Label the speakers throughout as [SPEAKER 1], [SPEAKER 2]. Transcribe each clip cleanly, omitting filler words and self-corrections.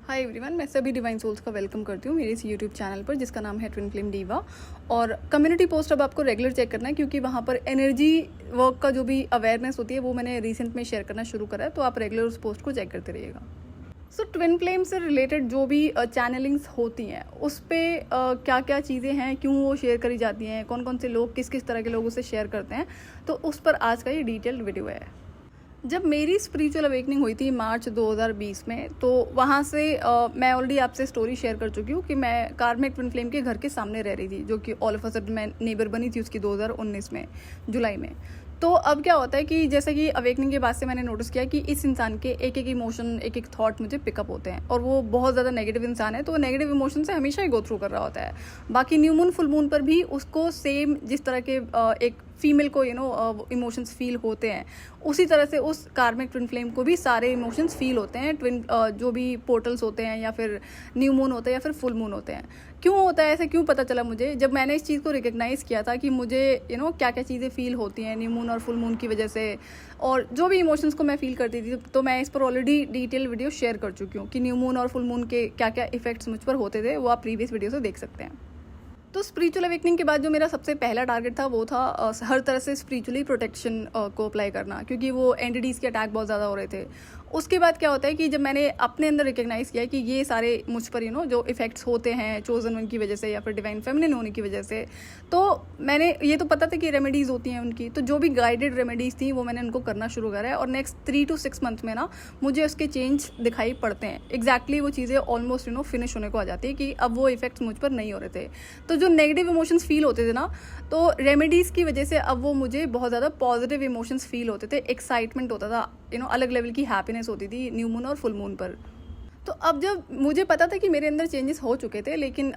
[SPEAKER 1] Hi everyone, मैं सभी divine souls का वेलकम करती हूँ मेरे इस यूट्यूब चैनल पर जिसका नाम है ट्विन फ्लेम डीवा। और कम्युनिटी पोस्ट अब आपको रेगुलर चेक करना है क्योंकि वहाँ पर एनर्जी वर्क का जो भी अवेयरनेस होती है वो मैंने रिसेंट में शेयर करना शुरू करा है, तो आप रेगुलर उस पोस्ट को चेक करते रहिएगा। सो ट्विन फ्लेम से रिलेटेड जो भी चैनलिंग्स होती हैं उस पर क्या क्या चीज़ें हैं, क्यों वो शेयर करी जाती हैं, कौन कौन से लोग किस किस तरह के लोग उसे शेयर करते हैं, तो उस पर आज का ये डिटेल्ड वीडियो है। जब मेरी स्पिरिचुअल अवेकनिंग हुई थी मार्च 2020 में, तो वहाँ से मैं ऑलरेडी आपसे स्टोरी शेयर कर चुकी हूँ कि मैं कार्मिक ट्विन फ्लेम के घर के सामने रह रही थी, जो कि ऑल ऑफ अ सडन मैं नेबर बनी थी उसकी 2019 में जुलाई में। तो अब क्या होता है कि जैसे कि अवेकनिंग के बाद से मैंने नोटिस किया कि इस इंसान के एक एक इमोशन, एक एक थॉट मुझे पिकअप होते हैं, और वो बहुत ज़्यादा नेगेटिव इंसान है, तो वो नेगेटिव इमोशन से हमेशा ही गो थ्रू कर रहा होता है। बाकी न्यू मून फुल मून पर भी उसको सेम जिस तरह के एक फीमेल को इमोशंस फील होते हैं, उसी तरह से उस कार्मिक ट्विन फ्लेम को भी सारे इमोशंस फील होते हैं। ट्विन जो भी पोर्टल्स होते हैं या फिर न्यू मून होते हैं या फिर फुल मून होते हैं। क्यों होता है ऐसे, क्यों पता चला मुझे जब मैंने इस चीज़ को रिकग्नाइज़ किया था कि मुझे क्या क्या चीज़ें फील होती हैं न्यू मून और फुल मून की वजह से, और जो भी इमोशंस को मैं फील करती थी। तो मैं इस पर ऑलरेडी डिटेल वीडियो शेयर कर चुकी हूँ कि न्यू मून और फुल मून के क्या क्या इफेक्ट्स मुझ पर होते थे, वो आप प्रीवियस वीडियो से देख सकते हैं। तो स्पिरिचुअल अवेकनिंग के बाद जो मेरा सबसे पहला टारगेट था वो था हर तरह से स्पिरिचुअली प्रोटेक्शन को अप्लाई करना, क्योंकि वो एंटिटीज़ के अटैक बहुत ज़्यादा हो रहे थे। उसके बाद क्या होता है कि जब मैंने अपने अंदर रिकग्नाइज़ किया कि ये सारे मुझ पर जो इफेक्ट्स होते हैं चोजन वन की वजह से या फिर डिवाइन फेमिनिन होने की वजह से, तो मैंने ये तो पता था कि रेमेडीज़ होती हैं उनकी, तो जो भी गाइडेड रेमेडीज़ थी वो मैंने उनको करना शुरू करा है। और नेक्स्ट 3 to 6 मंथ में मुझे उसके चेंज दिखाई पड़ते हैं। एग्जैक्टली वो चीज़ें ऑलमोस्ट फिनिश होने को आ जाती है कि अब वो इफेक्ट्स मुझ पर नहीं हो रहे थे। तो जो नेगेटिव इमोशंस फील होते थे तो रेमेडीज़ की वजह से अब वो मुझे बहुत ज़्यादा पॉजिटिव इमोशंस फील होते थे, एक्साइटमेंट होता था, अलग लेवल की हैप्पीनेस होती थी न्यू मून और फुल मून पर। तो अब जब मुझे पता था कि मेरे अंदर चेंजेस हो चुके थे, लेकिन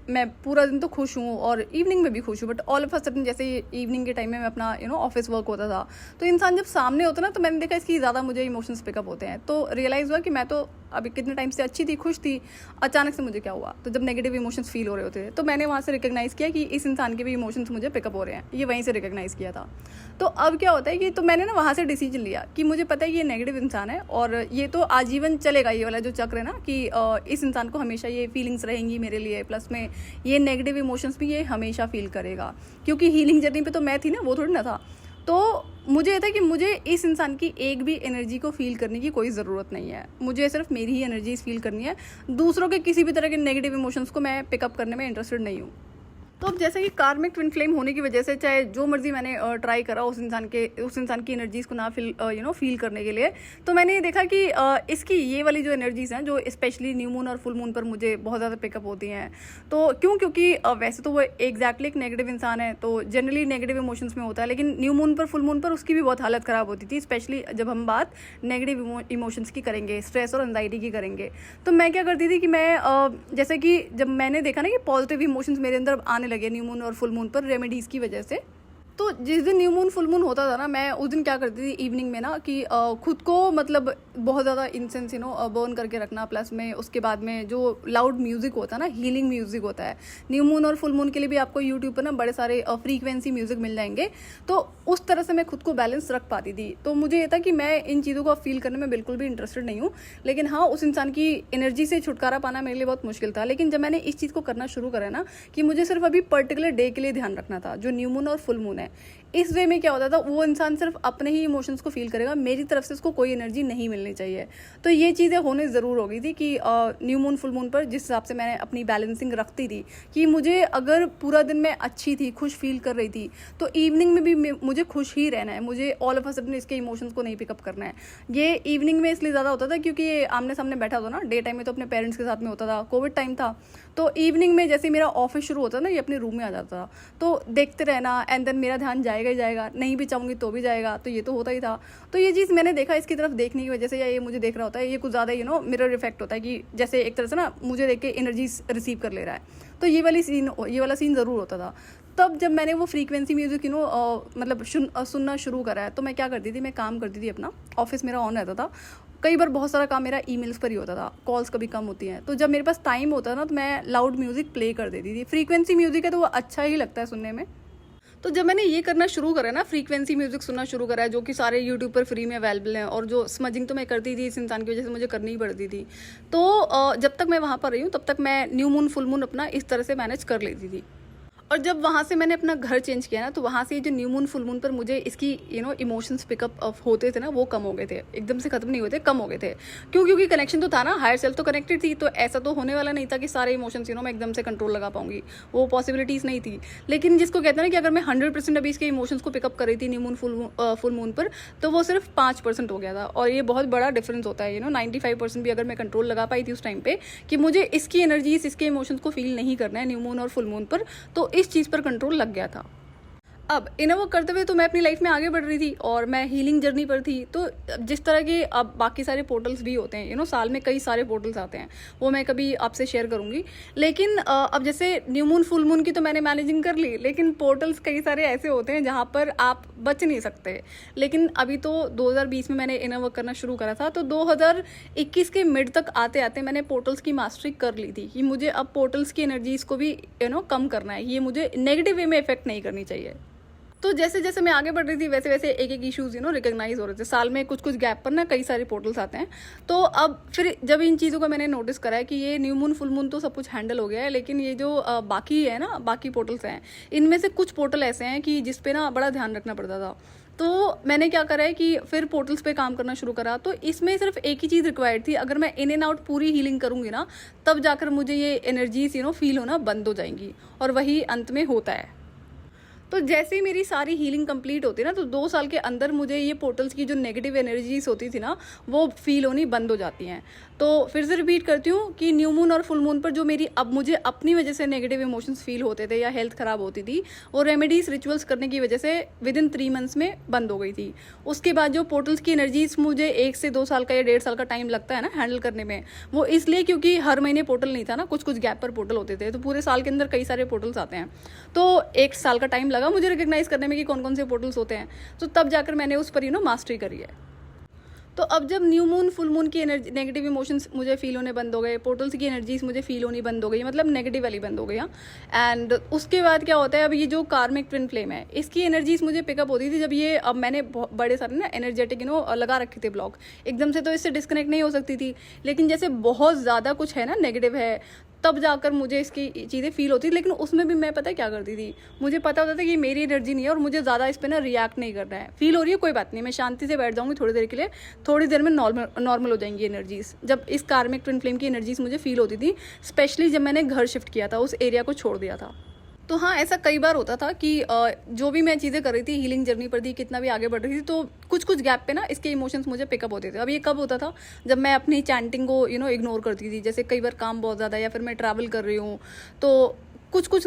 [SPEAKER 1] मैं पूरा दिन तो खुश हूँ और इवनिंग में भी खुश हूँ, but all of a sudden जैसे इवनिंग के टाइम में मैं अपना ऑफिस वर्क होता था, तो इंसान जब सामने होता तो मैंने देखा इसकी ज़्यादा मुझे इमोशंस पिकअप होते हैं। तो रियलाइज़ हुआ कि मैं तो अभी कितने टाइम से अच्छी थी, खुश थी, अचानक से मुझे क्या हुआ। तो जब नेगेटिव इमोशंस फील हो रहे होते थे तो मैंने वहाँ से रिकग्नाइज़ किया कि इस इंसान के भी इमोशंस मुझे पिकअप हो रहे हैं, ये वहीं से रिकग्नाइज़ किया था। तो अब क्या होता है कि तो मैंने वहाँ से डिसीजन लिया कि मुझे पता है कि ये नेगेटिव इंसान है और ये तो आजीवन चलेगा, ये वाला जो चक्र है कि इस इंसान को हमेशा ये फीलिंग्स रहेंगी मेरे लिए, प्लस में ये नेगेटिव इमोशंस भी ये हमेशा फील करेगा, क्योंकि हीलिंग जर्नी पे तो मैं थी ना, वो थोड़ी ना था। तो मुझे ये था कि मुझे इस इंसान की एक भी एनर्जी को फील करने की कोई ज़रूरत नहीं है, मुझे सिर्फ मेरी ही एनर्जीज फील करनी है। दूसरों के किसी भी तरह के नेगेटिव इमोशंस को मैं पिकअप करने में इंटरेस्टेड नहीं हूँ। तो अब जैसे कि कार्मिक ट्विन फ्लेम होने की वजह से चाहे जो मर्जी मैंने ट्राई करा उस इंसान की एनर्जीज़ को ना फील करने के लिए, तो मैंने ये देखा कि इसकी ये वाली जो एनर्जीज़ हैं जो स्पेशली न्यू मून और फुल मून पर मुझे बहुत ज़्यादा पिकअप होती हैं। तो क्योंकि वैसे तो वो एग्जैक्टली एक नेगेटिव इंसान है, तो जनरली नेगेटिव इमोशंस में होता है, लेकिन न्यू मून पर फुल मून पर उसकी भी बहुत हालत ख़राब होती थी, स्पेशली जब हम बात नेगेटिव इमोशंस की करेंगे, स्ट्रेस और एंजाइटी की करेंगे। तो मैं क्या करती थी कि मैं जैसे कि जब मैंने देखा ना कि पॉजिटिव इमोशंस मेरे अंदर आने लगे न्यू मून और फुल मून पर रेमेडीज़ की वजह से, तो जिस दिन न्यू मून फुल मून होता था मैं उस दिन क्या करती थी इवनिंग में कि खुद को मतलब बहुत ज़्यादा इंसेंस बर्न करके रखना, प्लस में उसके बाद में जो लाउड म्यूज़िक होता है हीलिंग म्यूज़िक होता है। न्यू मून और फुल मून के लिए भी आपको यूट्यूब पर बड़े सारे फ्रीक्वेंसी म्यूज़िक मिल जाएंगे, तो उस तरह से मैं खुद को बैलेंस रख पाती थी। तो मुझे ये था कि मैं इन चीज़ों को फील करने में बिल्कुल भी इंटरेस्टेड नहीं हूँ, लेकिन हाँ, उस इंसान की एनर्जी से छुटकारा पाना मेरे लिए बहुत मुश्किल था। लेकिन जब मैंने इस चीज़ को करना शुरू करा कि मुझे सिर्फ अभी पर्टिकुलर डे के लिए ध्यान रखना था, जो न्यू मून और फुल मून है, इस वे में क्या होता था, वो इंसान सिर्फ अपने ही इमोशंस को फील करेगा, मेरी तरफ से उसको कोई एनर्जी नहीं मिलनी चाहिए। तो ये चीज़ें होने ज़रूर हो गई थी कि न्यू मून फुल मून पर जिस हिसाब से मैंने अपनी बैलेंसिंग रखती थी कि मुझे अगर पूरा दिन मैं अच्छी थी, खुश फील कर रही थी, तो इवनिंग में भी मुझे खुश ही रहना है, मुझे ऑल ऑफ अ सडन इसके इमोशंस को नहीं पिकअप करना है। ये इवनिंग में इसलिए ज़्यादा होता था क्योंकि ये आमने सामने बैठा था डे टाइम में तो अपने पेरेंट्स के साथ में होता था, कोविड टाइम था, तो इवनिंग में जैसे मेरा ऑफिस शुरू होता ये अपने रूम में आ जाता था, तो देखते रहना, एंड देन मेरा ध्यान जाएगा ही जाएगा, नहीं भी चाहूँगी तो भी जाएगा, तो ये तो होता ही था। तो ये चीज़ मैंने देखा, इसकी तरफ देखने की वजह से या ये मुझे देख रहा होता है, ये कुछ ज़्यादा मिरर इफेक्ट होता है कि जैसे एक तरह से मुझे देख के एनर्जी रिसीव कर ले रहा है, तो ये वाला सीन ज़रूर होता था। तब जब मैंने वो फ्रीक्वेंसी म्यूज़िक मतलब सुनना शुरू करा है, तो मैं क्या करती थी, मैं काम करती थी अपना, ऑफिस मेरा ऑन रहता था, कई बार बहुत सारा काम मेरा ईमेल्स पर ही होता था, कॉल्स कभी कम होती हैं, तो जब मेरे पास टाइम होता था तो मैं लाउड म्यूज़िक प्ले कर देती थी। फ्रीक्वेंसी म्यूज़िक है तो वो अच्छा ही लगता है सुनने में, तो जब मैंने ये करना शुरू करा ना, फ्रीक्वेंसी म्यूजिक सुनना शुरू करा है, जो कि सारे यूट्यूब पर फ्री में अवेलेबल हैं, और जो स्मजिंग तो मैं करती थी इस इंसान की वजह से मुझे करनी ही पड़ती थी। तो जब तक मैं वहाँ पर रही हूँ तब तक मैं न्यू मून फुल मून अपना इस तरह से मैनेज कर लेती थी। और जब वहाँ से मैंने अपना घर चेंज किया ना, तो वहाँ से जो न्यू मून फुल मून पर मुझे इसकी इमोशंस पिकअप अप होते थे ना, वो कम हो गए थे, एकदम से खत्म नहीं हुए थे, कम हो गए थे। क्योंकि कनेक्शन तो था ना, हायर सेल्फ तो कनेक्टेड थी, तो ऐसा तो होने वाला नहीं था कि सारे इमोशंस मैं एकदम से कंट्रोल लगा पाऊंगी, वो पॉसिबिलिटीज़ नहीं थी। लेकिन जिसको कहते हैं ना कि अगर मैं 100% अभी इसके इमोशंस को पिकअप कर रही थी न्यू मून फुल मून पर, तो वो सिर्फ 5% हो गया था। और ये बहुत बड़ा डिफरेंस होता है 95% भी अगर मैं कंट्रोल लगा पाई थी उस टाइम पे कि मुझे इसकी एनर्जीज, इसके इमोशंस को फील नहीं करना है न्यू मून और फुल मून पर, तो इस चीज़ पर कंट्रोल लग गया था। अब इनर वर्क करते हुए तो मैं अपनी लाइफ में आगे बढ़ रही थी और मैं हीलिंग जर्नी पर थी। तो जिस तरह के अब बाकी सारे पोर्टल्स भी होते हैं, साल में कई सारे पोर्टल्स आते हैं, वो मैं कभी आपसे शेयर करूंगी। लेकिन अब जैसे न्यू मून फुल मून की तो मैंने मैनेजिंग कर ली, लेकिन पोर्टल्स कई सारे ऐसे होते हैं जहाँ पर आप बच नहीं सकते। लेकिन अभी तो 2020 में मैंने इनर वर्क करना शुरू करा था, तो 2021 के मिड तक आते आते मैंने पोर्टल्स की मास्टरी कर ली थी कि मुझे अब पोर्टल्स की एनर्जीज को भी कम करना है, ये मुझे नेगेटिव वे में इफेक्ट नहीं करनी चाहिए। तो जैसे जैसे मैं आगे बढ़ रही थी वैसे वैसे एक एक इश्यूज रिकग्नाइज हो रहे थे। साल में कुछ कुछ गैप पर ना कई सारे पोर्टल्स आते हैं। तो अब फिर जब इन चीज़ों को मैंने नोटिस करा है कि ये न्यू मून फुल मून तो सब कुछ हैंडल हो गया है, लेकिन ये जो बाकी है ना, बाकी पोर्टल्स हैं, इनमें से कुछ पोर्टल ऐसे हैं कि जिस पे ना बड़ा ध्यान रखना पड़ता था। तो मैंने क्या करा है कि फिर पोर्टल्स पे काम करना शुरू करा। तो इसमें सिर्फ एक ही चीज़ रिक्वायर्ड थी, अगर मैं इन एंड आउट पूरी हीलिंग करूँगी ना, तब जाकर मुझे ये एनर्जीज फील होना बंद हो जाएंगी, और वही अंत में होता है। तो जैसे ही मेरी सारी हीलिंग कंप्लीट होती है ना, तो 2 साल के अंदर मुझे ये पोर्टल्स की जो नेगेटिव एनर्जीज होती थी ना, वो फील होनी बंद हो जाती हैं। तो फिर से रिपीट करती हूँ कि न्यू मून और फुल मून पर जो मेरी अब मुझे अपनी वजह से नेगेटिव इमोशंस फील होते थे या हेल्थ ख़राब होती थी, वो रेमेडीज रिचुअल्स करने की वजह से विदिन 3 मंथ्स में बंद हो गई थी। उसके बाद जो पोर्टल्स की एनर्जीज मुझे 1 से 2 साल का या 1.5 साल का टाइम लगता है ना हैंडल करने में, वो इसलिए क्योंकि हर महीने पोर्टल नहीं था ना, कुछ कुछ गैप पर पोर्टल होते थे। तो पूरे साल के अंदर कई सारे पोर्टल्स आते हैं, तो 1 साल का टाइम लगा मुझे रिकग्नाइज करने में कि कौन कौन से पोर्टल्स होते हैं। तो तब जाकर मैंने उस पर मास्टरी करी है। तो अब जब न्यू मून फुल मून की एनर्जी, नेगेटिव इमोशंस मुझे फील होने बंद हो गए, पोर्टल्स की एनर्जीज मुझे फील होनी बंद हो गई, मतलब नेगेटिव वाली बंद हो गई। एंड उसके बाद क्या होता है, अब ये जो कार्मिक ट्विन फ्लेम है, इसकी एनर्जीज मुझे पिकअप होती थी जब ये, अब मैंने बड़े सारे ना एनर्जेटिक लगा रखे थे ब्लॉक, एकदम से तो इससे डिस्कनेक्ट नहीं हो सकती थी। लेकिन जैसे बहुत ज़्यादा कुछ है ना नेगेटिव है, तब जाकर मुझे इसकी चीज़ें फील होती थी। लेकिन उसमें भी मैं पता है क्या करती थी, मुझे पता होता था कि मेरी एनर्जी नहीं है और मुझे ज़्यादा इस पर ना रिएक्ट नहीं करना है। फील हो रही है कोई बात नहीं, मैं शांति से बैठ जाऊंगी थोड़ी देर के लिए, थोड़ी देर में नॉर्मल हो जाएंगी एनर्जीज। जब इस कार्मिक ट्विन फ्लेम की एनर्जीज मुझे फील होती थी, स्पेशली जब मैंने घर शिफ्ट किया था, उस एरिया को छोड़ दिया था। तो हाँ, ऐसा कई बार होता था कि जो भी मैं चीज़ें कर रही थी, हीलिंग जर्नी पर थी, कितना भी आगे बढ़ रही थी, तो कुछ कुछ गैप पे ना इसके इमोशंस मुझे पिकअप होते थे। अब ये कब होता था, जब मैं अपनी चैंटिंग को इग्नोर करती थी। जैसे कई बार काम बहुत ज़्यादा, या फिर मैं ट्रैवल कर रही हूँ, तो कुछ कुछ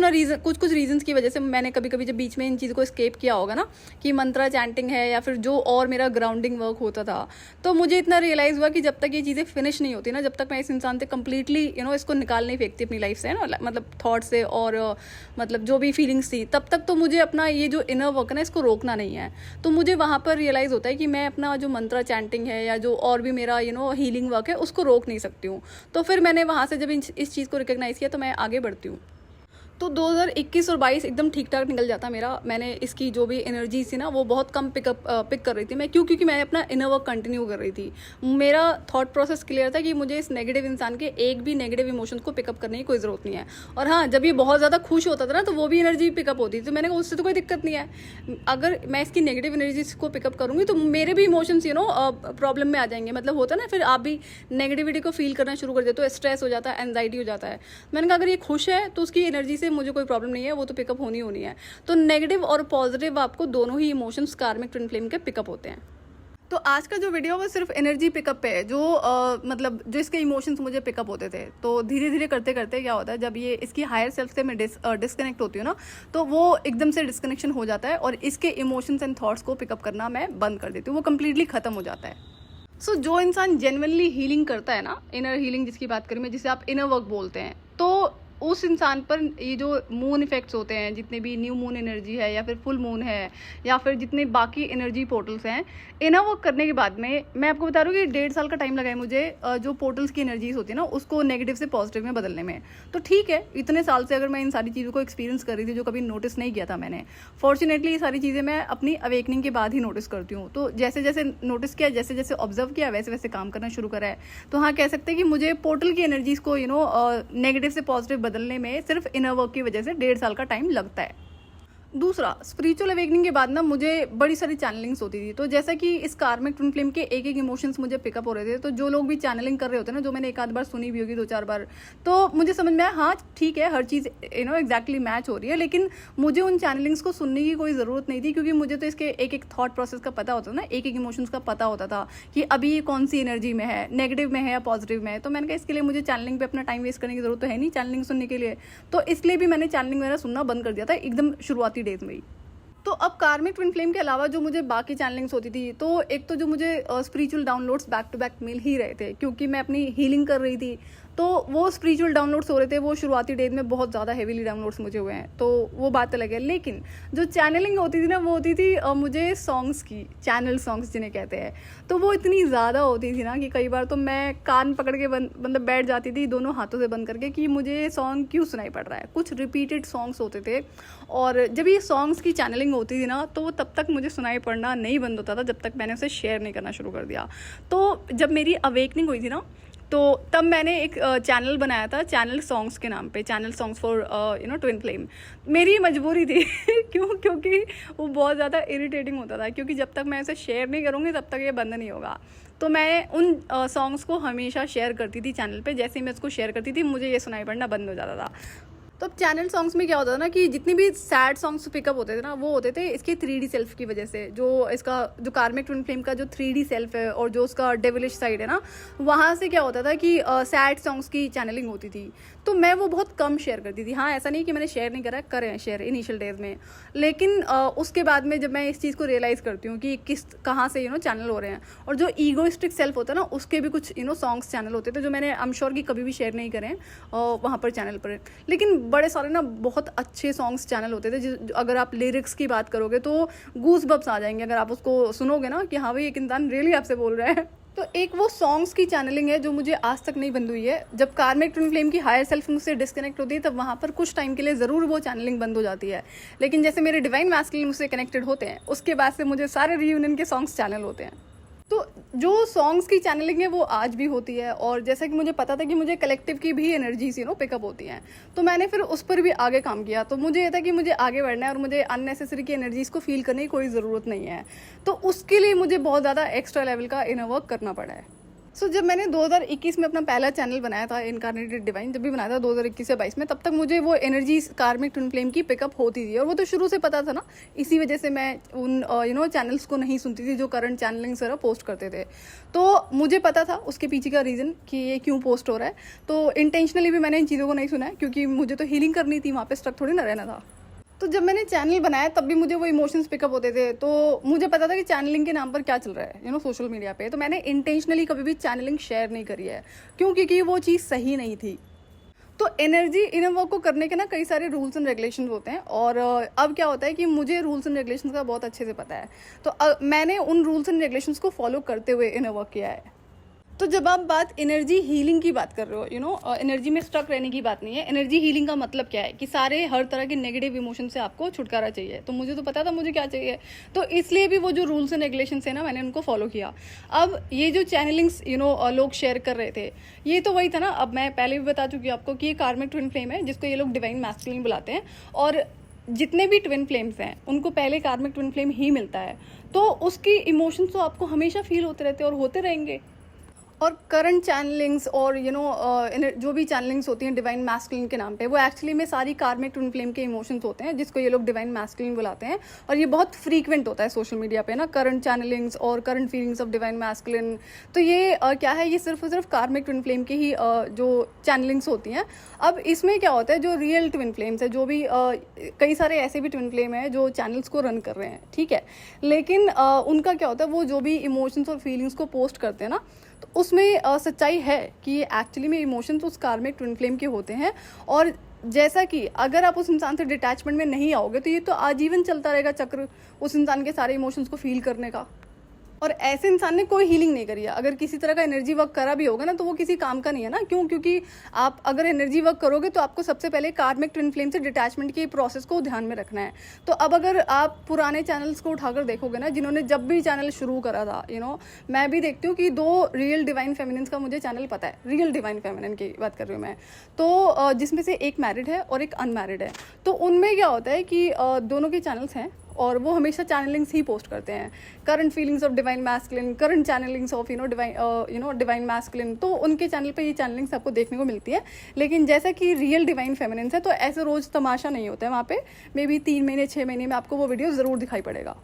[SPEAKER 1] रीजंस की वजह से मैंने कभी कभी जब बीच में इन चीज़ों को स्केप किया होगा ना, कि मंत्रा चैंटिंग है या फिर जो और मेरा ग्राउंडिंग वर्क होता था, तो मुझे इतना रियलाइज़ हुआ कि जब तक ये चीज़ें फिनिश नहीं होती ना, जब तक मैं इस इंसान से कम्प्लीटली इसको निकाल नहीं फेंकती अपनी लाइफ से ना, मतलब थॉट से और मतलब जो भी फीलिंग्स थी, तब तक तो मुझे अपना ये जो इनर वर्क है ना, इसको रोकना नहीं है। तो मुझे वहाँ पर रियलाइज़ होता है कि मैं अपना जो मंत्रा चैंटिंग है या जो और भी मेरा हीलिंग वर्क है, उसको रोक नहीं सकती हूँ। तो फिर मैंने वहाँ से जब इस चीज़ को रिकग्नाइज़ किया, तो मैं आगे बढ़ती हूँ। तो 2021 और 22 एकदम ठीक ठाक निकल जाता मेरा। मैंने इसकी जो भी एनर्जी थी ना, वो बहुत कम पिक कर रही थी मैं, क्योंकि मैं अपना इनर वर्क कंटिन्यू कर रही थी। मेरा थॉट प्रोसेस क्लियर था कि मुझे इस नेगेटिव इंसान के एक भी नेगेटिव इमोशंस को पिकअप करने की कोई ज़रूरत नहीं है। और हाँ, जब ये बहुत ज़्यादा खुश होता था ना, तो वो भी एनर्जी पिकअप होती थी। तो मैंने कहा उससे तो कोई दिक्कत नहीं है, अगर मैं इसकी नेगेटिव एनर्जीज को पिकअप करूँगी तो मेरे भी इमोशंस प्रॉब्लम में आ जाएंगे। मतलब होता है ना, फिर आप भी नेगेटिविटी को फील करना शुरू कर देते हो, स्ट्रेस हो जाता है, एंजाइटी हो जाता है। मैंने कहा अगर ये खुश है तो उसकी एनर्जी से मुझे कोई प्रॉब्लम नहीं है, वो तो पिकअप होनी है। तो नेगेटिव और पॉजिटिव आपको दोनों ही इमोशंस कार्मिक ट्विन फ्लेम के पिकअप होते हैं। तो आज का जो वीडियो वो सिर्फ एनर्जी पिकअप पे है, जो मतलब जो इसके इमोशंस मुझे पिकअप होते थे। तो धीरे धीरे करते करते क्या होता है, जब ये इसकी हायर सेल्फ से मैं डिस्कनेक्ट होती हूँ ना, तो वो एकदम से डिस्कनेक्शन हो जाता है और इसके इमोशंस एंड थॉट्स को पिकअप करना मैं बंद कर देती हूँ, वो कम्प्लीटली खत्म हो जाता है। सो जो इंसान जेन्युइनली हीलिंग करता है ना, इनर हीलिंग जिसकी बात करें मैं, जिसे आप इनर वर्क बोलते हैं, तो उस इंसान पर ये जो मून इफेक्ट्स होते हैं, जितने भी न्यू मून एनर्जी है या फिर फुल मून है या फिर जितने बाकी एनर्जी पोर्टल्स हैं, इन्हें वर्क करने के बाद में मैं आपको बता रही हूँ कि 1.5 साल का टाइम लगा है मुझे जो पोर्टल्स की एनर्जीज होती है ना उसको नेगेटिव से पॉजिटिव में बदलने में। तो ठीक है, इतने साल से अगर मैं इन सारी चीज़ों को एक्सपीरियंस कर रही थी जो कभी नोटिस नहीं किया था मैंने, फॉर्चुनेटली ये सारी चीज़ें मैं अपनी अवेकनिंग के बाद ही नोटिस करती हूँ। तो जैसे जैसे नोटिस किया, जैसे जैसे ऑब्जर्व किया, वैसे वैसे काम करना शुरू करा है। तो हाँ, कह सकते हैं कि मुझे पोर्टल की एनर्जीज को नेगेटिव से पॉजिटिव बदलने में सिर्फ इनर वर्क की वजह से 1.5 साल का टाइम लगता है। दूसरा, स्पिरिचुअल अवेकनिंग के बाद ना मुझे बड़ी सारी चैनलिंग्स होती थी। तो जैसा कि इस कार्मिक ट्विन फ्लेम के एक एक इमोशंस मुझे पिकअप हो रहे थे, तो जो लोग भी चैनलिंग कर रहे होते हैं ना, जो मैंने एक आध बार सुनी भी होगी, 2-4 बार, तो मुझे समझ में आया हाँ ठीक है, हर चीज़ एग्जैक्टली मैच हो रही है। लेकिन मुझे उन चैनलिंग्स को सुनने की कोई ज़रूरत नहीं थी, क्योंकि मुझे तो इसके एक एक थॉट प्रोसेस का पता होता था ना, एक एक इमोशंस का पता होता था कि अभी ये कौन सी एनर्जी में है, नेगेटिव में है या पॉजिटिव में है। तो मैंने कहा इसके लिए मुझे चैनलिंग पे अपना टाइम वेस्ट करने की जरूरत तो है नहीं चैनलिंग सुनने के लिए। तो इसलिए भी मैंने चैनलिंग वगैरह सुनना बंद कर दिया था एकदम शुरुआती डेज में ही। तो अब कार्मिक ट्विन फ्लेम के अलावा जो मुझे बाकी चैनलिंग्स होती थी, तो एक तो जो मुझे spiritual downloads back to back मिल ही रहे थे, क्योंकि मैं अपनी हीलिंग कर रही थी। तो वो स्पिरिचुअल डाउनलोड्स हो रहे थे, वो शुरुआती डेज में बहुत ज़्यादा हेवीली डाउनलोड्स मुझे हुए हैं, तो वो बात अलग है। लेकिन जो चैनलिंग होती थी ना, वो होती थी मुझे सॉन्ग्स की, चैनल सॉन्ग्स जिन्हें कहते हैं। तो वो इतनी ज़्यादा होती थी ना कि कई बार तो मैं कान पकड़ के मतलब बैठ जाती थी दोनों हाथों से बंद करके कि मुझे सॉन्ग क्यों सुनाई पड़ रहा है। कुछ रिपीटेड सॉन्ग्स होते थे, और जब ये सॉन्ग्स की चैनलिंग होती थी ना, तो वो तब तक मुझे सुनाई पड़ना नहीं बंद होता था जब तक मैंने उसे शेयर नहीं करना शुरू कर दिया। तो जब मेरी अवेकनिंग हुई थी ना, तो तब मैंने एक चैनल बनाया था, चैनल सॉन्ग्स के नाम पे, channel songs for twin flame. मेरी मजबूरी थी क्योंकि वो बहुत ज़्यादा इरिटेटिंग होता था, क्योंकि जब तक मैं इसे शेयर नहीं करूँगी तब तक ये बंद नहीं होगा। तो मैं उन सॉन्ग्स को हमेशा शेयर करती थी चैनल पे। जैसे ही मैं उसको शेयर करती थी, मुझे ये सुनाई पड़ना बंद हो जाता था। तो अब चैनल सॉन्ग्स में क्या होता था ना कि जितनी भी सैड सॉन्ग्स पिकअप होते थे ना, वो होते थे इसके 3D सेल्फ की वजह से। जो इसका जो कार्मिक ट्विन फ्लेम का जो 3D सेल्फ है और जो उसका डेविलिश साइड है ना, वहाँ से क्या होता था कि सैड सॉन्ग्स की चैनलिंग होती थी। तो मैं वो बहुत कम शेयर करती थी। हाँ, ऐसा नहीं कि मैंने शेयर नहीं करा, करे हैं शेयर इनिशियल डेज में। लेकिन उसके बाद में जब मैं इस चीज़ को रियलाइज़ करती हूँ कि कहाँ से चैनल हो रहे हैं, और जो ईगोइस्टिक सेल्फ होता है ना, उसके भी कुछ सॉन्ग्स चैनल होते थे जो मैंने आई एम श्योर कि कभी भी शेयर नहीं करें वहाँ पर चैनल पर। लेकिन बड़े सारे ना बहुत अच्छे सॉन्ग्स चैनल होते थे, अगर आप लिरिक्स की बात करोगे तो गूज बम्प्स आ जाएंगे अगर आप उसको सुनोगे ना, कि हाँ भाई एक इंसान रियली आपसे बोल रहा है। तो एक वो सॉन्ग्स की चैनलिंग है जो मुझे आज तक नहीं बंद हुई है। जब कार्मिक ट्विन फ्लेम की हायर सेल्फ मुझसे डिस्कनेक्ट होती है, तब वहाँ पर कुछ टाइम के लिए ज़रूर वो चैनलिंग बंद हो जाती है। लेकिन जैसे मेरे डिवाइन मैस्कुलिन मुझसे कनेक्टेड होते हैं, उसके बाद से मुझे सारे रियूनियन के सॉन्ग्स चैनल होते हैं। तो जो सॉन्ग्स की चैनलिंग है वो आज भी होती है। और जैसा कि मुझे पता था कि मुझे कलेक्टिव की भी एनर्जीज पिकअप होती हैं, तो मैंने फिर उस पर भी आगे काम किया। तो मुझे ये था कि मुझे आगे बढ़ना है और मुझे अननेसेसरी की एनर्जीज को फील करने की कोई ज़रूरत नहीं है। तो उसके लिए मुझे बहुत ज़्यादा एक्स्ट्रा लेवल का इनर वर्क करना पड़ा है। जब मैंने 2021 में अपना पहला चैनल बनाया था, इनकार्नेटेड डिवाइन, जब भी बनाया था 2021 या 22 में, तब तक मुझे वो एनर्जी कार्मिक ट्विन फ्लेम की पिकअप होती थी। और वो तो शुरू से पता था ना, इसी वजह से मैं उन चैनल्स को नहीं सुनती थी जो करंट चैनलिंग वगैरह पोस्ट करते थे। तो मुझे पता था उसके पीछे का रीज़न कि ये क्यों पोस्ट हो रहा है। तो इंटेंशनली भी मैंने इन चीज़ों को नहीं सुना है, क्योंकि मुझे तो हीलिंग करनी थी, वहाँ पर स्टक थोड़ी ना रहना था। तो जब मैंने चैनल बनाया तब भी मुझे वो इमोशंस पिकअप होते थे। तो मुझे पता था कि चैनलिंग के नाम पर क्या चल रहा है सोशल मीडिया पे। तो मैंने इंटेंशनली कभी भी चैनलिंग शेयर नहीं करी है, क्योंकि वो चीज़ सही नहीं थी। तो एनर्जी इनर वर्क को करने के ना कई सारे रूल्स एंड रेगुलेशन होते हैं। और अब क्या होता है कि मुझे रूल्स एंड रेगुलेशन का बहुत अच्छे से पता है। तो मैंने उन रूल्स एंड रेगुलेशंस को फॉलो करते हुए इनर वर्क किया है। तो जब आप बात एनर्जी हीलिंग की बात कर रहे हो, एनर्जी में स्टक रहने की बात नहीं है। एनर्जी हीलिंग का मतलब क्या है कि सारे हर तरह के नेगेटिव इमोशन से आपको छुटकारा चाहिए। तो मुझे तो पता था मुझे क्या चाहिए, तो इसलिए भी वो जो रूल्स एंड रेगुलेशंस है ना, मैंने उनको फॉलो किया। अब ये जो चैनलिंग्स लोग शेयर कर रहे थे, ये तो वही था ना। अब मैं पहले भी बता चुकी हूँ आपको कि ये कार्मिक ट्विन फ्लेम है, जिसको ये लोग डिवाइन मैस्कुलिन बुलाते हैं। और जितने भी ट्विन फ्लेम्स हैं उनको पहले कार्मिक ट्विन फ्लेम ही मिलता है। तो उसकी इमोशंस तो आपको हमेशा फील होते रहते हैं और होते रहेंगे। और करंट चैनलिंग्स और जो भी चैनलिंग्स होती हैं डिवाइन मैस्कुलिन के नाम पे, वो एक्चुअली में सारी कार्मिक ट्विन फ्लेम के इमोशंस होते हैं, जिसको ये लोग डिवाइन मैस्कुलिन बुलाते हैं। और ये बहुत फ्रीक्वेंट होता है सोशल मीडिया पे ना, करंट चैनलिंग्स और current feelings of divine masculine. तो ये क्या है, ये सिर्फ और सिर्फ कार्मिक ट्विन फ्लेम की ही जो चैनलिंग्स होती हैं। अब इसमें क्या होता है, जो रियल ट्विन फ्लेम्स है, जो भी कई सारे ऐसे भी ट्विन फ्लेम हैं जो चैनल्स को रन कर रहे हैं, ठीक है, लेकिन उनका क्या होता है, वो जो भी इमोशंस और फीलिंग्स को पोस्ट करते हैं ना, तो उसमें सच्चाई है कि एक्चुअली में इमोशंस उस कार्मिक ट्विन फ्लेम के होते हैं। और जैसा कि अगर आप उस इंसान से डिटैचमेंट में नहीं आओगे तो ये तो आजीवन चलता रहेगा चक्र उस इंसान के सारे इमोशंस को फील करने का। और ऐसे इंसान ने कोई हीलिंग नहीं करी है। अगर किसी तरह का एनर्जी वर्क करा भी होगा ना तो वो किसी काम का नहीं है ना। क्यों? क्योंकि आप अगर एनर्जी वर्क करोगे तो आपको सबसे पहले कार्मिक ट्विन फ्लेम से डिटैचमेंट के प्रोसेस को ध्यान में रखना है। तो अब अगर आप पुराने चैनल्स को उठाकर देखोगे ना, जिन्होंने जब भी चैनल शुरू करा था, मैं भी देखती हूँ कि 2 रियल डिवाइन फेमिनिन्स का मुझे चैनल पता है। रियल डिवाइन फेमिनिन की बात कर रही हूँ मैं। तो जिसमें से एक मैरिड है और एक अनमैरिड है। तो उनमें क्या होता है कि दोनों के चैनल्स हैं और वो हमेशा चैनलिंग्स ही पोस्ट करते हैं। Current feelings of divine masculine, current channelings of divine masculine. तो उनके चैनल पे ये चैनलिंग्स आपको देखने को मिलती है। लेकिन जैसा कि रियल डिवाइन फेमिनिन्स है तो ऐसे रोज़ तमाशा नहीं होता है वहाँ पे। मे बी 3 महीने 6 महीने में आपको वो वीडियो ज़रूर दिखाई पड़ेगा।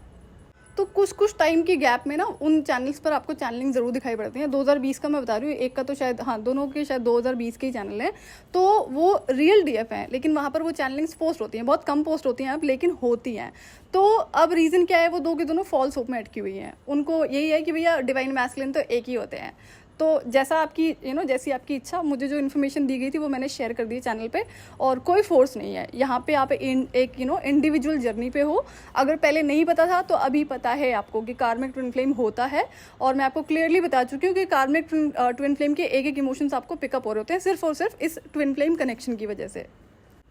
[SPEAKER 1] तो कुछ टाइम के गैप में ना उन चैनल्स पर आपको चैनलिंग ज़रूर दिखाई पड़ती है। 2020 का मैं बता रही हूँ, एक का तो शायद, हाँ, दोनों के शायद 2020 के ही चैनल हैं। तो वो रियल डीएफ हैं, लेकिन वहाँ पर वो चैनलिंग्स पोस्ट होती हैं, बहुत कम पोस्ट होती हैं अब, लेकिन होती हैं। तो अब रीज़न क्या है, वो 2 के दोनों फॉल्स होप में अटकी हुई हैं। उनको यही है कि भैया डिवाइन मैस्कुलिन तो एक ही होते हैं। तो जैसा आपकी जैसी आपकी इच्छा, मुझे जो इन्फॉर्मेशन दी गई थी वो मैंने शेयर कर दी चैनल पे। और कोई फोर्स नहीं है यहाँ पे। आप एक इंडिविजुअल जर्नी पे हो। अगर पहले नहीं पता था तो अभी पता है आपको कि कार्मिक ट्विन फ्लेम होता है। और मैं आपको क्लियरली बता चुकी हूँ कि कार्मिक ट्विन फ्लेम के एक इमोशंस आपको पिकअप हो रहे होते हैं सिर्फ और सिर्फ इस ट्विन फ्लेम कनेक्शन की वजह से।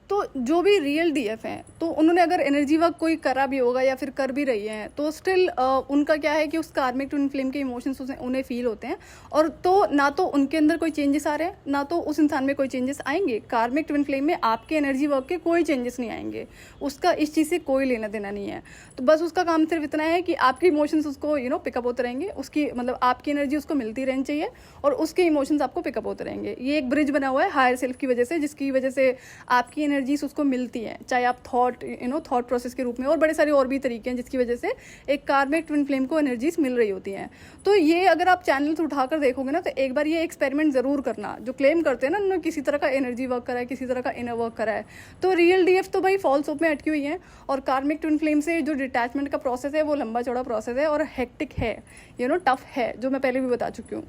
[SPEAKER 1] तो जो भी रियल डीएफ हैं, तो उन्होंने अगर एनर्जी वर्क कोई करा भी होगा या फिर कर भी रही हैं, तो स्टिल उनका क्या है कि उस कार्मिक ट्विन फ्लेम के इमोशंस उन्हें फील होते हैं। और तो ना तो उनके अंदर कोई चेंजेस आ रहे हैं, ना तो उस इंसान में कोई चेंजेस आएंगे। कार्मिक ट्विन फ्लेम में आपके एनर्जी वर्क के कोई चेंजेस नहीं आएंगे। उसका इस चीज़ से कोई लेना देना नहीं है। तो बस उसका काम सिर्फ इतना है कि आपके इमोशंस उसको पिकअप होते रहेंगे। उसकी मतलब आपकी एनर्जी उसको मिलती रहनी चाहिए और उसके इमोशंस आपको पिकअप होते रहेंगे। ये एक ब्रिज बना हुआ है हायर सेल्फ की वजह से, जिसकी वजह से आपकी एनर्जीज उसको मिलती है, चाहे आप थॉट प्रोसेस के रूप में, और बड़े सारे और भी तरीके हैं जिसकी वजह से एक कार्मिक ट्विन फ्लेम को एनर्जीज मिल रही होती हैं। तो ये अगर आप चैनल्स उठाकर देखोगे ना, तो एक बार ये एक्सपेरिमेंट जरूर करना। जो क्लेम करते हैं ना उन्होंने किसी तरह का एनर्जी वर्क करा है, किसी तरह का इनर वर्क करा है, तो रियल डीएफ तो भाई फॉल्स होप में अटकी हुई है। और कार्मिक ट्विन फ्लेम से जो डिटैचमेंट का प्रोसेस है वो लंबा चौड़ा प्रोसेस है और हेक्टिक है, टफ है, जो मैं पहले भी बता चुकी हूँ।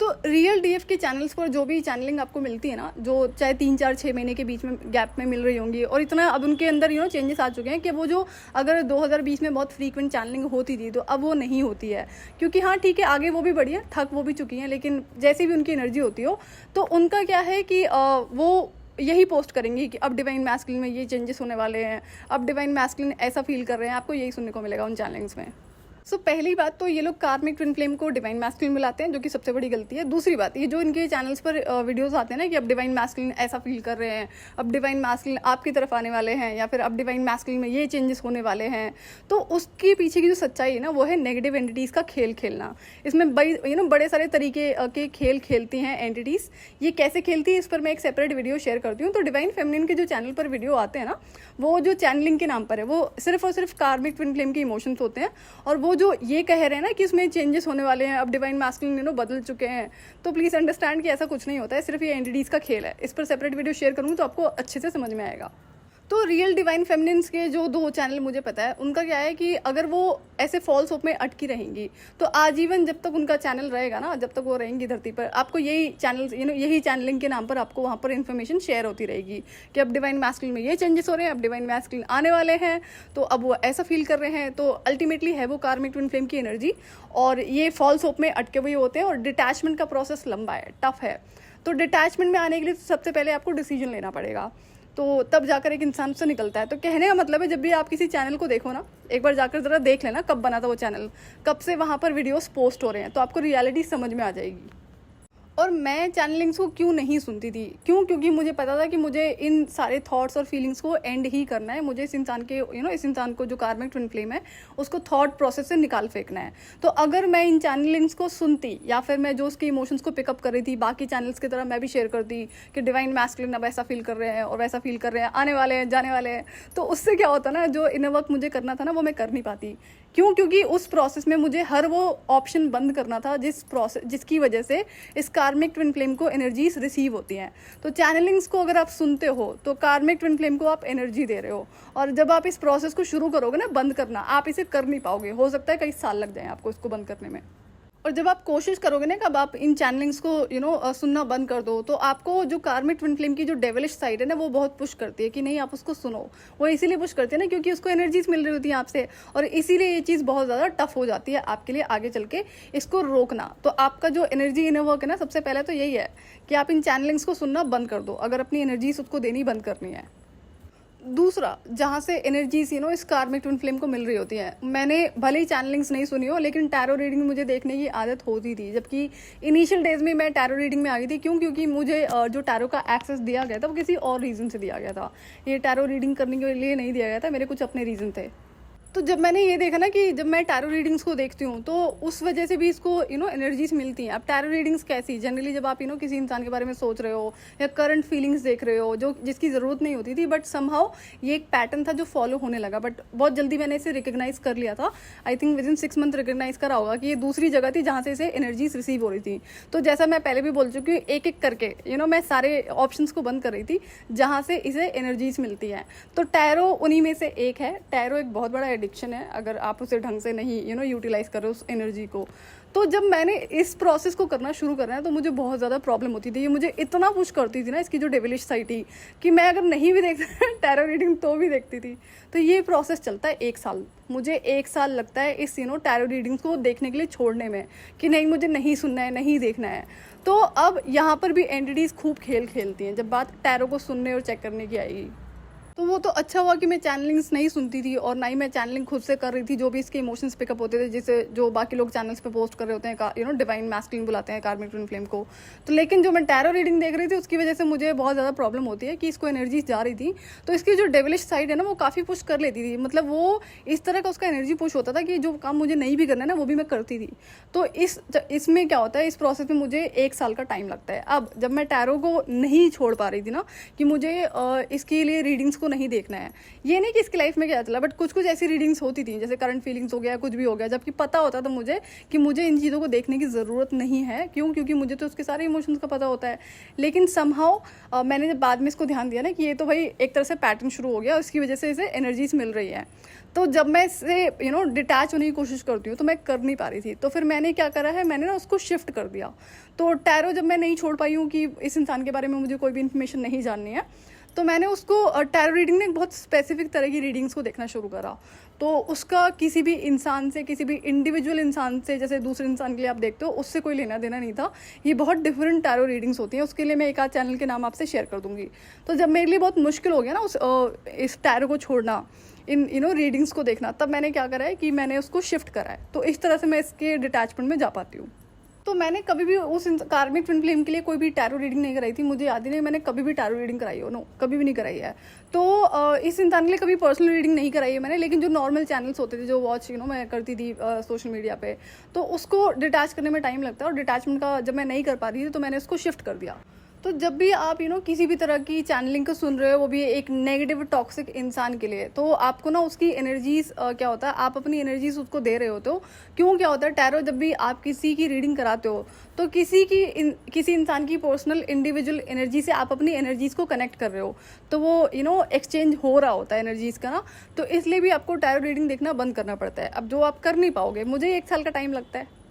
[SPEAKER 1] तो रियल डीएफ के चैनल्स पर जो भी चैनलिंग आपको मिलती है ना, जो चाहे 3 4 6 महीने के बीच में गैप में मिल रही होंगी, और इतना अब उनके अंदर चेंजेस आ चुके हैं कि वो जो अगर 2020 में बहुत फ्रीक्वेंट चैनलिंग होती थी तो अब वो नहीं होती है। क्योंकि हाँ ठीक है, आगे वो भी बढ़ी है, थक वो भी चुकी हैं, लेकिन जैसी भी उनकी एनर्जी होती हो तो उनका क्या है कि वो यही पोस्ट करेंगी कि अब डिवाइन मैस्कुलिन में ये चेंजेस होने वाले हैं, अब डिवाइन मैस्कुलिन ऐसा फील कर रहे हैं। आपको यही सुनने को मिलेगा उन चैनलिंग्स में। पहली बात तो ये लोग कार्मिक ट्विन फ्लेम को डिवाइन मैस्कुलिन मिलाते हैं, जो कि सबसे बड़ी गलती है। दूसरी बात, ये जो इनके चैनल्स पर वीडियोस आते हैं ना कि अब डिवाइन मैस्कुलिन ऐसा फील कर रहे हैं, अब डिवाइन मैस्कुलिन आपकी तरफ आने वाले हैं, या फिर अब डिवाइन मैस्कुलिन में ये चेंजेस होने वाले हैं, तो उसके पीछे की जो सच्चाई है ना, वो है नेगेटिव एंटिटीज़ का खेल खेलना। इसमें बड़े सारे तरीके के खेल खेलती हैं एंटिटीज़। ये कैसे खेलती है इस पर मैं एक सेपरेट वीडियो शेयर करती हूँ। तो डिवाइन फेमिनिन के जो चैनल पर वीडियो आते हैं ना, वो जो चैनलिंग के नाम पर है, वो सिर्फ और सिर्फ कार्मिक ट्विन फ्लेम के इमोशंस होते हैं। और वो जो ये कह रहे हैं ना कि इसमें चेंजेस होने वाले हैं, अब डिवाइन मैस्कुलिन बदल चुके हैं, तो प्लीज़ अंडरस्टैंड कि ऐसा कुछ नहीं होता है, सिर्फ ये एंटिटीज़ का खेल है। इस पर सेपरेट वीडियो शेयर करूँगी तो आपको अच्छे से समझ में आएगा। तो रियल डिवाइन फेमिनिन्स के जो 2 चैनल मुझे पता है, उनका क्या है कि अगर वो ऐसे फॉल्स होप में अटकी रहेंगी तो आजीवन जब तक उनका चैनल रहेगा ना, जब तक वो रहेंगी धरती पर, आपको यही चैनल यही चैनलिंग के नाम पर आपको वहाँ पर इन्फॉर्मेशन शेयर होती रहेगी कि अब डिवाइन मैस्कुलिन में ये चेंजेस हो रहे हैं, अब डिवाइन मैस्कुलिन आने वाले हैं, तो अब वो ऐसा फील कर रहे हैं। तो अल्टीमेटली है वो कार्मिक ट्विन फ्लेम की एनर्जी, और ये फॉल्स होप में अटके हुए होते हैं। और डिटैचमेंट का प्रोसेस लंबा है, टफ है। तो डिटैचमेंट में आने के लिए सबसे पहले आपको डिसीजन लेना पड़ेगा, तो तब जाकर एक इंसान से निकलता है। तो कहने का मतलब है, जब भी आप किसी चैनल को देखो ना, एक बार जाकर ज़रा देख लेना कब बना था वो चैनल, कब से वहाँ पर वीडियोस पोस्ट हो रहे हैं, तो आपको रियलिटी समझ में आ जाएगी। और मैं चैनलिंग्स को क्यों नहीं सुनती थी, क्योंकि मुझे पता था कि मुझे इन सारे थॉट्स और फीलिंग्स को एंड ही करना है। मुझे इस इंसान के इस इंसान को जो कार्मिक ट्विन फ्लेम है उसको थॉट प्रोसेस से निकाल फेंकना है। तो अगर मैं इन चैनलिंग्स को सुनती, या फिर मैं जो उसके इमोशंस को पिकअप कर रही थी, बाकी चैनल्स की तरह मैं भी शेयर करती कि डिवाइन मैस्कुलिन अब ऐसा फील कर रहे हैं और वैसा फील कर रहे हैं, आने वाले हैं, जाने वाले हैं, तो उससे क्या होता ना, जो इनर वर्क मुझे करना था ना, वो मैं कर नहीं पाती। क्योंकि उस प्रोसेस में मुझे हर वो ऑप्शन बंद करना था जिसकी वजह से इस कार्मिक ट्विन फ्लेम को एनर्जीज रिसीव होती हैं। तो चैनलिंग्स को अगर आप सुनते हो तो कार्मिक ट्विन फ्लेम को आप एनर्जी दे रहे हो, और जब आप इस प्रोसेस को शुरू करोगे ना बंद करना, आप इसे कर नहीं पाओगे। हो सकता है कई साल लग जाए आपको इसको बंद करने में। और जब आप कोशिश करोगे ना, कब आप इन चैनलिंग्स को सुनना बंद कर दो, तो आपको जो कार्मिक ट्विन फ्लेम की जो डेविलिश साइड है ना, वो बहुत पुश करती है कि नहीं आप उसको सुनो। वो इसीलिए पुश करती है ना क्योंकि उसको एनर्जीज मिल रही होती है आपसे, और इसीलिए ये चीज़ बहुत ज़्यादा टफ हो जाती है आपके लिए आगे चल के इसको रोकना। तो आपका जो एनर्जी इनर वर्क है ना, सबसे पहले तो यही है कि आप इन चैनलिंग्स को सुनना बंद कर दो अगर अपनी एनर्जीज उसको देनी बंद करनी है। दूसरा, जहाँ से एनर्जीज इस कार्मिक ट्विन फ्लेम को मिल रही होती है, मैंने भले ही चैनलिंग्स नहीं सुनी हो, लेकिन टैरो रीडिंग मुझे देखने की आदत होती थी। जबकि इनिशियल डेज में मैं टैरो रीडिंग में आ गई थी। क्योंकि मुझे जो टैरो का एक्सेस दिया गया था वो किसी और रीज़न से दिया गया था। ये टैरो रीडिंग करने के लिए नहीं दिया गया था, मेरे कुछ अपने रीज़न थे। तो जब मैंने ये देखा ना कि जब मैं टैरो रीडिंग्स को देखती हूँ तो उस वजह से भी इसको एनर्जीज मिलती हैं। अब टैरो रीडिंग्स कैसी, जनरली जब आप किसी इंसान के बारे में सोच रहे हो या करंट फीलिंग्स देख रहे हो जो जिसकी ज़रूरत नहीं होती थी, बट समहाउ ये एक पैटर्न था जो फॉलो होने लगा। बट बहुत जल्दी मैंने इसे रिकग्नाइज कर लिया था। I think within 6 month recognise करा होगा कि ये दूसरी जगह थी जहाँ से इसे एनर्जीज रिसीव हो रही थी। तो जैसा मैं पहले भी बोल चुकी हूँ, एक एक करके मैं सारे ऑप्शंस को बंद कर रही थी जहाँ से इसे एनर्जीज मिलती है। तो टैरो उन्हीं में से एक है। टैरो एक बहुत बड़ा एडिक्शन है अगर आप उसे ढंग से नहीं यूटिलाइज करो उस एनर्जी को। तो जब मैंने इस प्रोसेस को करना शुरू करना है तो मुझे बहुत ज़्यादा प्रॉब्लम होती थी। ये मुझे इतना पुश करती थी ना, इसकी जो डेविलिश साइड थी, कि मैं अगर नहीं भी देखती टैरो रीडिंग तो भी देखती थी। तो ये प्रोसेस चलता है 1 साल। मुझे 1 साल लगता है इस टैरो रीडिंग्स को देखने के लिए छोड़ने में, कि नहीं मुझे नहीं सुनना है, नहीं देखना है। तो अब यहाँ पर भी एंटिटीज़ खूब खेल खेलती हैं जब बात टैरो को सुनने और चेक करने की आएगी। तो वो तो अच्छा हुआ कि मैं चैनलिंग्स नहीं सुनती थी और ना ही मैं चैनलिंग खुद से कर रही थी। जो भी इसके इमोशंस पिकअप होते थे, जैसे जो बाकी लोग चैनल्स पे पोस्ट कर रहे होते हैं, डिवाइन मैस्कुलिन बुलाते हैं कार्मिक ट्विन फ्लेम को। तो लेकिन जो मैं टैरो रीडिंग देख रही थी उसकी वजह से मुझे बहुत ज़्यादा प्रॉब्लम होती है कि इसको एनर्जी जा रही थी। तो इसकी जो डेविलिश साइड है ना, वो काफ़ी पुश कर लेती थी। मतलब वो इस तरह का उसका एनर्जी पुश होता था कि जो काम मुझे नहीं भी करना है ना, वो भी मैं करती थी। तो इसमें क्या होता है, इस प्रोसेस में मुझे 1 साल का टाइम लगता है। अब जब मैं टैरो को नहीं छोड़ पा रही थी ना, कि मुझे इसके लिए रीडिंग्स को नहीं देखना है, ये नहीं कि इसकी लाइफ में क्या चला, बट कुछ कुछ ऐसी रीडिंग्स होती थी जैसे करंट फीलिंग्स हो गया, कुछ भी हो गया, जबकि पता होता था मुझे कि मुझे इन चीज़ों को देखने की ज़रूरत नहीं है। क्योंकि मुझे तो उसके सारे इमोशंस का पता होता है। लेकिन समहाउ मैंने जब बाद में इसको ध्यान दिया ना कि ये तो भाई एक तरह से पैटर्न शुरू हो गया, उसकी वजह से इसे एनर्जीज मिल रही है। तो जब मैं इससे डिटैच होने की कोशिश करती हूँ तो मैं कर नहीं पा रही थी। तो फिर मैंने क्या करा है, मैंने ना उसको शिफ्ट कर दिया। तो टैरो जब मैं नहीं छोड़ पाई हूँ कि इस इंसान के बारे में मुझे कोई भी इन्फॉर्मेशन नहीं जाननी है, तो मैंने उसको टैरो रीडिंग में बहुत स्पेसिफिक तरह की रीडिंग्स को देखना शुरू करा। तो उसका किसी भी इंसान से, किसी भी इंडिविजुअल इंसान से, जैसे दूसरे इंसान के लिए आप देखते हो, उससे कोई लेना देना नहीं था। ये बहुत डिफरेंट टैरो रीडिंग्स होती हैं। उसके लिए मैं एक आध चैनल के नाम आपसे शेयर कर दूंगी। तो जब मेरे लिए बहुत मुश्किल हो गया ना इस टैरो को छोड़ना, इन रीडिंग्स को देखना, तब मैंने क्या करा है कि मैंने उसको शिफ्ट करा है। तो इस तरह से मैं इसके डिटैचमेंट में जा पाती हूँ। तो मैंने कभी भी उस कार्मिक ट्विन फ्लेम के लिए कोई भी टैरो रीडिंग नहीं कराई थी। मुझे याद ही नहीं मैंने कभी भी टैरो रीडिंग कराई हो, नो, कभी भी नहीं कराई है। तो इस इंसान के लिए कभी पर्सनल रीडिंग नहीं कराई है मैंने। लेकिन जो नॉर्मल चैनल्स होते थे, जो वॉच मैं करती थी सोशल मीडिया पे, तो उसको डिटैच करने में टाइम लगता है। और डिटैचमेंट का जब मैं नहीं कर पा रही थी तो मैंने उसको शिफ्ट कर दिया। तो जब भी आप किसी भी तरह की चैनलिंग को सुन रहे हो, वो भी एक नेगेटिव टॉक्सिक इंसान के लिए, तो आपको ना उसकी एनर्जीज क्या होता है, आप अपनी एनर्जीज उसको दे रहे होते हो। क्यों क्या होता है, टैरो जब भी आप किसी की रीडिंग कराते हो तो किसी इंसान की पर्सनल इंडिविजुअल एनर्जी से आप अपनी एनर्जीज को कनेक्ट कर रहे हो। तो वो एक्सचेंज हो रहा होता है एनर्जीज का ना। तो इसलिए भी आपको टैरो रीडिंग देखना बंद करना पड़ता है। अब जो आप कर नहीं पाओगे, मुझे 1 साल का टाइम लगता है।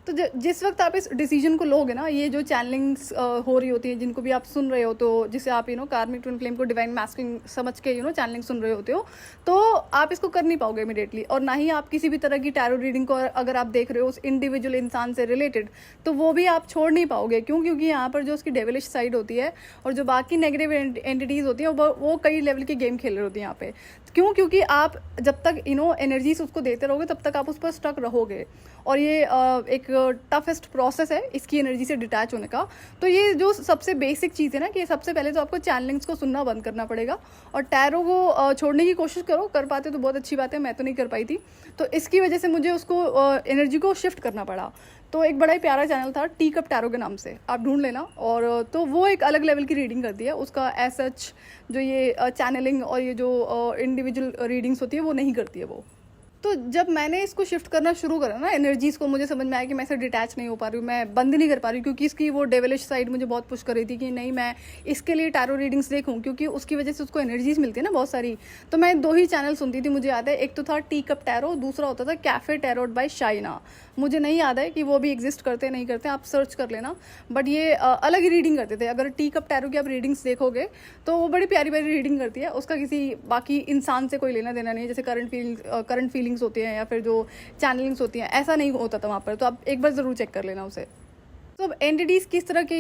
[SPEAKER 1] तो जिस वक्त आप इस डिसीजन को लोगे ना, ये जो चैनलिंग्स हो रही होती हैं, जिनको भी आप सुन रहे हो, तो जिसे आप कार्मिक ट्विन फ्लेम को डिवाइन मैस्कुलिन समझ के चैनलिंग सुन रहे होते हो, तो आप इसको कर नहीं पाओगे इमीडिएटली। और ना ही आप किसी भी तरह की टैरो रीडिंग को अगर आप देख रहे हो उस इंडिविजुअल इंसान से रिलेटेड, तो वो भी आप छोड़ नहीं पाओगे। क्योंकि यहाँ पर जो उसकी डेविलिश साइड होती है और जो बाकी नेगेटिव एंटिटीज़ होती हैं, वो कई लेवल की गेम खेल रही होती हैं यहाँ पे। क्योंकि आप जब तक एनर्जीज उसको देते रहोगे तब तक आप उस पर स्टक रहोगे। और ये एक टफेस्ट प्रोसेस है इसकी एनर्जी से डिटैच होने का। तो ये जो सबसे बेसिक चीज़ है ना, कि सबसे पहले तो आपको चैनलिंग्स को सुनना बंद करना पड़ेगा और टैरो को छोड़ने की कोशिश करो। कर पाते तो बहुत अच्छी बात है, मैं तो नहीं कर पाई थी। तो इसकी वजह से मुझे उसको एनर्जी को शिफ्ट करना पड़ा। तो एक बड़ा ही प्यारा चैनल था, टी कप टैरो के नाम से, आप ढूंढ लेना। और तो वो एक अलग लेवल की रीडिंग करती है। उसका एसच जो ये चैनलिंग और ये जो इंडिविजुअल रीडिंग्स होती है वो नहीं करती है वो। तो जब मैंने इसको शिफ्ट करना शुरू करा ना एनर्जीज़ को, मुझे समझ में आया कि मैं इससे डिटैच नहीं हो पा रही हूँ, मैं बंद नहीं कर पा रही हूँ, क्योंकि इसकी वो डेविलिश साइड मुझे बहुत पुश कर रही थी कि नहीं मैं इसके लिए टैरो रीडिंग्स देखूँ, क्योंकि उसकी वजह से उसको एनर्जीज मिलती है ना बहुत सारी। तो मैं 2 ही चैनल सुनती थी, मुझे याद है, एक तो था टी कप टैरो, दूसरा होता था कैफ़े टैरोट बाय शाइना। मुझे नहीं याद है कि वो भी एग्जिस्ट करते नहीं करते, आप सर्च कर लेना। बट ये अलग ही रीडिंग करते थे। अगर टी कप टैरो की आप रीडिंग्स देखोगे तो वो बड़ी प्यारी प्यारी रीडिंग करती है, उसका किसी बाकी इंसान से कोई लेना देना नहीं है, जैसे करंट फीलिंग्स होती हैं या फिर जो चैनलिंग्स होती हैं, ऐसा नहीं होता था वहाँ पर। तो आप एक बार ज़रूर चेक कर लेना उसे। तो अब एंटिटीज़ किस तरह के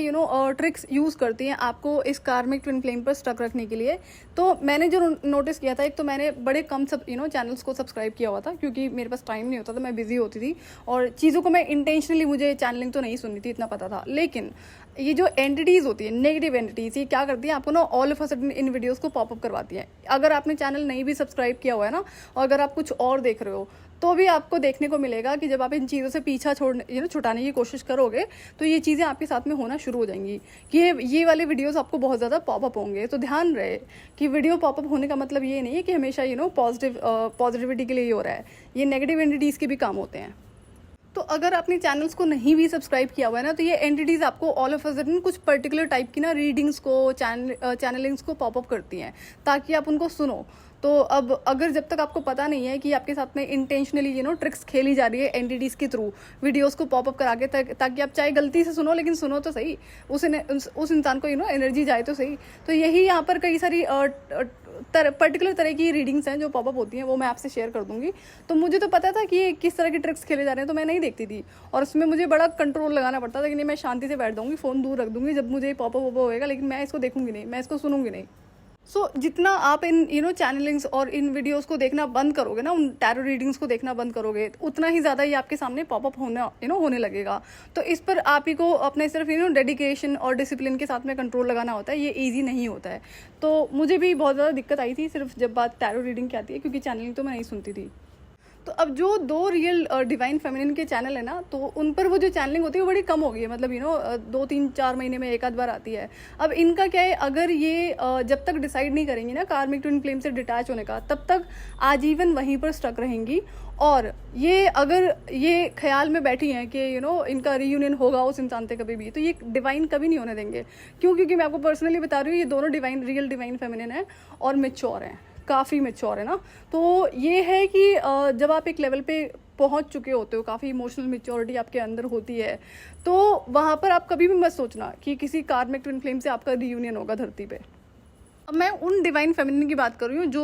[SPEAKER 1] ट्रिक्स यूज़ करती हैं आपको इस कार्मिक ट्विन फ्लेम पर स्टक रखने के लिए। तो मैंने जो नोटिस किया था, एक तो मैंने बड़े कम चैनल्स को सब्सक्राइब किया हुआ था, क्योंकि मेरे पास टाइम नहीं होता था, मैं बिजी होती थी और चीज़ों को मैं इंटेंशनली, मुझे चैनलिंग तो नहीं सुननी थी, इतना पता था। लेकिन ये जो एंटिटीज़ होती है, नेगेटिव एंटिटीज़, ये क्या करती है आपको ना all of a sudden in videos को पॉपअप करवाती है। अगर आपने चैनल नहीं भी सब्सक्राइब किया हुआ है ना, और अगर आप कुछ और देख रहे हो, तो भी आपको देखने को मिलेगा कि जब आप इन चीज़ों से पीछा छुटाने की कोशिश करोगे तो ये चीज़ें आपके साथ में होना शुरू हो जाएंगी कि ये वाले वीडियोस आपको बहुत ज़्यादा पॉपअप होंगे। तो ध्यान रहे कि वीडियो पॉपअप होने का मतलब ये नहीं है कि हमेशा पॉजिटिविटी के लिए ही हो रहा है, ये नेगेटिव एंटिटीज़ के भी काम होते हैं। तो अगर आपने चैनल्स को नहीं भी सब्सक्राइब किया हुआ है ना, तो ये एंटिटीज़ आपको ऑल ऑफ अ सडन कुछ पर्टिकुलर टाइप की ना रीडिंग्स को, चैनलिंग्स को पॉपअप करती हैं ताकि आप उनको सुनो। तो अब अगर जब तक आपको पता नहीं है कि आपके साथ में इंटेंशनली ट्रिक्स खेली जा रही है एंटिटीज़ के थ्रू वीडियोस को पॉपअप करा के, ताकि आप चाहे गलती से सुनो लेकिन सुनो तो सही, उस इंसान को एनर्जी जाए तो सही। तो यही यहाँ पर कई सारी पर्टिकुलर तरह की रीडिंग्स हैं जो पॉपअप होती हैं, वो मैं आपसे शेयर कर दूंगी। तो मुझे तो पता था कि ये किस तरह के ट्रिक्स खेले जा रहे हैं, तो मैं नहीं देखती थी और उसमें मुझे बड़ा कंट्रोल लगाना पड़ता था कि नहीं, मैं शांति से बैठ जाऊँगी, फ़ोन दूर रख दूँगी जब मुझे पॉपअप होएगा, लेकिन मैं इसको देखूंगी नहीं, मैं इसको सुनूंगी नहीं। जितना आप इन चैनलिंग्स और इन वीडियोस को देखना बंद करोगे ना, उन टैरो रीडिंग्स को देखना बंद करोगे, उतना ही ज़्यादा ये आपके सामने पॉपअप होने लगेगा। तो इस पर आप ही को अपने सिर्फ डेडिकेशन और डिसिप्लिन के साथ में कंट्रोल लगाना होता है, ये ईजी नहीं होता है। तो मुझे भी बहुत ज़्यादा दिक्कत आई थी सिर्फ जब बात टैरो रीडिंग की आती है, क्योंकि चैनलिंग तो मैं नहीं सुनती थी। तो अब जो 2 रियल डिवाइन फेमिनिन के चैनल है ना, तो उन पर वो जो चैनलिंग होती है वो बड़ी कम हो गई है, मतलब 2-3-4 महीने में एक आध बार आती है। अब इनका क्या है, अगर ये जब तक डिसाइड नहीं करेंगी ना कार्मिक ट्विन फ्लेम से डिटैच होने का, तब तक आजीवन वहीं पर स्टक रहेंगी। और ये अगर ये ख्याल में बैठी हैं कि इनका रीयूनियन होगा उस इंसान से कभी भी, तो ये डिवाइन कभी नहीं होने देंगे। क्योंकि मैं आपको पर्सनली बता रही हूँ, ये दोनों रियल डिवाइन फेमिनिन है और मैच्योर हैं, काफ़ी मैच्योर है ना। तो ये है कि जब आप एक लेवल पे पहुंच चुके होते हो, काफ़ी इमोशनल मैच्योरिटी आपके अंदर होती है, तो वहाँ पर आप कभी भी मत सोचना कि किसी कार्मिक ट्विन फ्लेम से आपका रियूनियन होगा धरती पे। अब मैं उन डिवाइन फेमिनिन की बात कर रही हूँ जो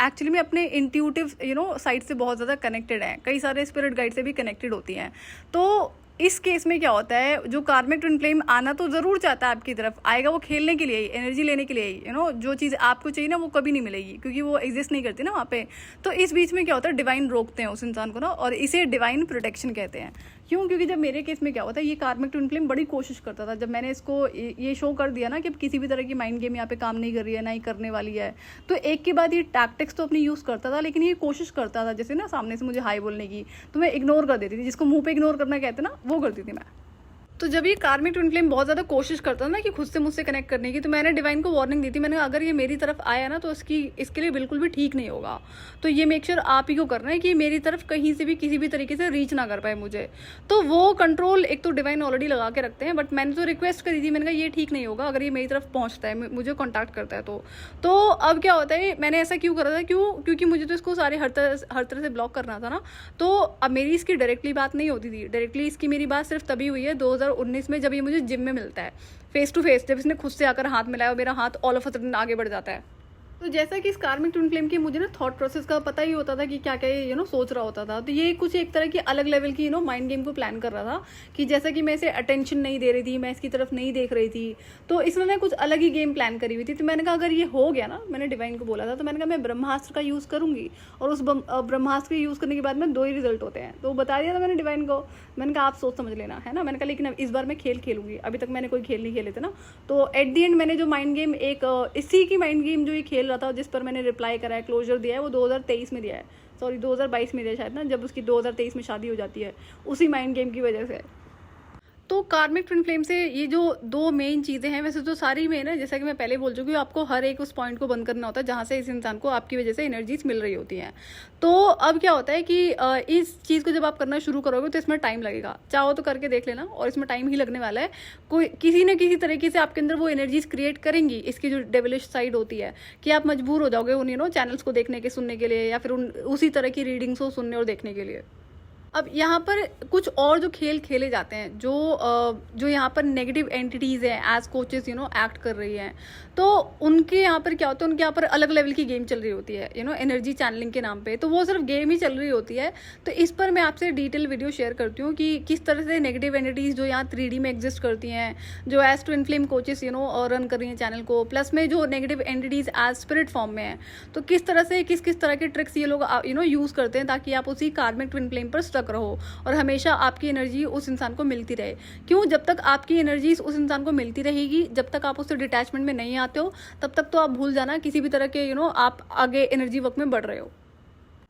[SPEAKER 1] एक्चुअली में अपने इंट्यूटिव साइड से बहुत ज़्यादा कनेक्टेड हैं, कई सारे स्पिरिट गाइड से भी कनेक्टेड होती हैं। तो इस केस में क्या होता है, जो कार्मिक ट्विन फ्लेम आना तो ज़रूर चाहता है आपकी तरफ, आएगा वो खेलने के लिए ही, एनर्जी लेने के लिए ही, जो चीज़ आपको चाहिए ना वो कभी नहीं मिलेगी, क्योंकि वो एग्जिस्ट नहीं करती ना वहाँ पे। तो इस बीच में क्या होता है, डिवाइन रोकते हैं उस इंसान को ना, और इसे डिवाइन प्रोटेक्शन कहते हैं। क्यों? क्योंकि जब मेरे केस में क्या होता है, ये कार्मिक ट्विन फ्लेम बड़ी कोशिश करता था, जब मैंने इसको ये शो कर दिया ना कि अब किसी भी तरह की माइंड गेम यहाँ पे काम नहीं कर रही है, ना ही करने वाली है, तो एक के बाद ये टैक्टिक्स तो अपनी यूज़ करता था, लेकिन ये कोशिश करता था जैसे ना सामने से मुझे हाई बोलने की, तो मैं इग्नोर कर देती थी, जिसको मुंह पे इग्नोर करना कहते हैं ना, वो करती थी मैं। तो जब ये कार्मिक ट्विन फ्लेम बहुत ज़्यादा कोशिश करता था ना कि खुद से मुझसे कनेक्ट करने की, तो मैंने डिवाइन को वार्निंग दी थी, मैंने कहा अगर ये मेरी तरफ आया ना तो इसके लिए बिल्कुल भी ठीक नहीं होगा। तो ये मेक श्योर आप ही को करना है कि मेरी तरफ कहीं से भी किसी भी तरीके से रीच ना कर पाए मुझे। तो वो कंट्रोल एक तो डिवाइन ऑलरेडी लगा के रखते हैं, बट मैंने तो रिक्वेस्ट करी थी, मैंने कहा ये ठीक नहीं होगा अगर ये मेरी तरफ पहुँचता है, मुझे कॉन्टैक्ट करता है तो अब क्या होता है, मैंने ऐसा क्यों करा था, क्योंकि मुझे तो इसको हर तरह से ब्लॉक करना था ना। तो अब मेरी इसकी डायरेक्टली बात नहीं होती थी, डायरेक्टली इसकी मेरी बात सिर्फ तभी हुई है 2019 में, जब ये मुझे जिम में मिलता है फेस टू फेस, जब इसने खुद से आकर हाथ मिलाया और मेरा हाथ ऑल ऑफ अ सडन आगे बढ़ जाता है। तो जैसा कि इस कार्मिक ट्विन फ्लेम की मुझे ना थॉट प्रोसेस का पता ही होता था कि क्या क्या ये सोच रहा होता था, तो ये कुछ एक तरह की अलग लेवल की माइंड गेम को प्लान कर रहा था कि जैसा कि मैं इसे अटेंशन नहीं दे रही थी, मैं इसकी तरफ नहीं देख रही थी, तो इसने ना कुछ अलग ही गेम प्लान करी हुई थी। तो मैंने कहा अगर ये हो गया ना, मैंने डिवाइन को बोला था, तो मैंने कहा मैं ब्रह्मास्त्र का यूज़ करूंगी, और उस ब्रह्मास्त्र के यूज़ करने के बाद में 2 ही रिजल्ट होते हैं। तो बता दिया था मैंने डिवाइन को, मैंने कहा आप सोच समझ लेना, है ना। मैंने कहा लेकिन अब इस बार मैं खेलूंगी, अभी तक मैंने कोई खेल नहीं खेले थे ना। तो एट दी एंड मैंने जो माइंड गेम इसी की माइंड गेम जो ये खेल रहा था, जिस पर मैंने रिप्लाई करा है, क्लोजर दिया है, वो 2023 में दिया है, सॉरी 2022 में दिया शायद ना, जब उसकी 2023 में शादी हो जाती है, उसी माइंड गेम की वजह से। तो कार्मिक ट्विन फ्लेम से ये जो दो मेन चीज़ें हैं, वैसे तो सारी मेन है, जैसा कि मैं पहले बोल चुकी हूँ, आपको हर एक उस पॉइंट को बंद करना होता है जहाँ से इस इंसान को आपकी वजह से एनर्जीज मिल रही होती हैं। तो अब क्या होता है कि इस चीज़ को जब आप करना शुरू करोगे तो इसमें टाइम लगेगा, चाहो तो करके देख लेना, और इसमें टाइम ही लगने वाला है। कोई किसी न किसी तरीके से आपके अंदर वो एनर्जीज क्रिएट करेंगी, इसकी जो डेविलिश साइड होती है, कि आप मजबूर हो जाओगे उन चैनल्स को देखने के, सुनने के लिए, या फिर उसी तरह की रीडिंग्स को सुनने और देखने के लिए। अब यहाँ पर कुछ और जो खेल खेले जाते हैं, जो यहाँ पर नेगेटिव एंटिटीज़ हैं एज कोचेस एक्ट कर रही हैं, तो उनके यहाँ पर क्या होता है, उनके यहाँ पर अलग लेवल की गेम चल रही होती है एनर्जी चैनलिंग के नाम पे। तो वो सिर्फ गेम ही चल रही होती है। तो इस पर मैं आपसे डिटेल वीडियो शेयर करती हूँ कि किस तरह से नेगेटिव एंटिटीज़ जो यहाँ 3D में एग्जिस्ट करती हैं, जो as twin flame coaches run कर रही हैं चैनल को, प्लस में जो negative entities as spirit form में है, तो किस तरह से किस तरह के ट्रिक्स ये लोग यूज़ करते हैं ताकि आप उसी कार्मिक ट्विन फ्लेम पर स्टक रहो और हमेशा आपकी एनर्जी उस इंसान को मिलती रहे। क्यों? जब तक आपकी एनर्जी उस इंसान को मिलती रहेगी, जब तक आप उससे डिटैचमेंट में नहीं आते हो, तब तक तो आप भूल जाना किसी भी तरह के आप आगे एनर्जी वर्क में बढ़ रहे हो।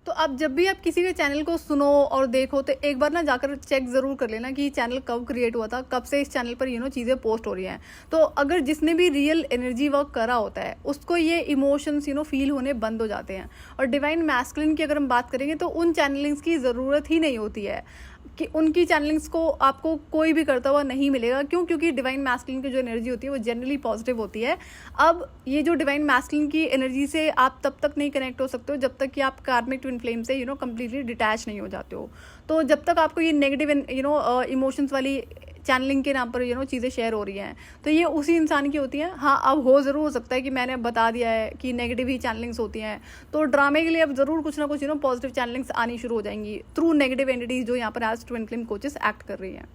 [SPEAKER 1] तो आप जब भी आप किसी के चैनल को सुनो और देखो तो एक बार ना जाकर चेक ज़रूर कर लेना कि चैनल कब क्रिएट हुआ था, कब से इस चैनल पर चीज़ें पोस्ट हो रही हैं। तो अगर जिसने भी रियल एनर्जी वर्क करा होता है उसको ये इमोशंस फील होने बंद हो जाते हैं। और डिवाइन मैस्कुलिन की अगर हम बात करेंगे तो उन चैनलिंग्स की ज़रूरत ही नहीं होती है, कि उनकी चैनलिंग्स को आपको कोई भी करता हुआ नहीं मिलेगा। क्यों? क्योंकि डिवाइन मैस्कुलिन की जो एनर्जी होती है वो जनरली पॉजिटिव होती है। अब ये जो डिवाइन मैस्कुलिन की एनर्जी से आप तब तक नहीं कनेक्ट हो सकते हो जब तक कि आप कार्मिक ट्विन फ्लेम से कंप्लीटली डिटैच नहीं हो जाते हो। तो जब तक आपको ये नेगेटिव इमोशंस वाली चैनलिंग के नाम पर चीज़ें शेयर हो रही हैं, तो ये उसी इंसान की होती हैं। हाँ, अब ज़रूर हो सकता है कि मैंने बता दिया है कि नेगेटिव ही चैनलिंग्स होती हैं, तो ड्रामे के लिए अब ज़रूर कुछ ना कुछ पॉजिटिव चैनलिंग्स आनी शुरू हो जाएंगी थ्रू नेगेटिव एंटिटीज़ जो यहाँ पर as twin flame coaches act कर रही हैं।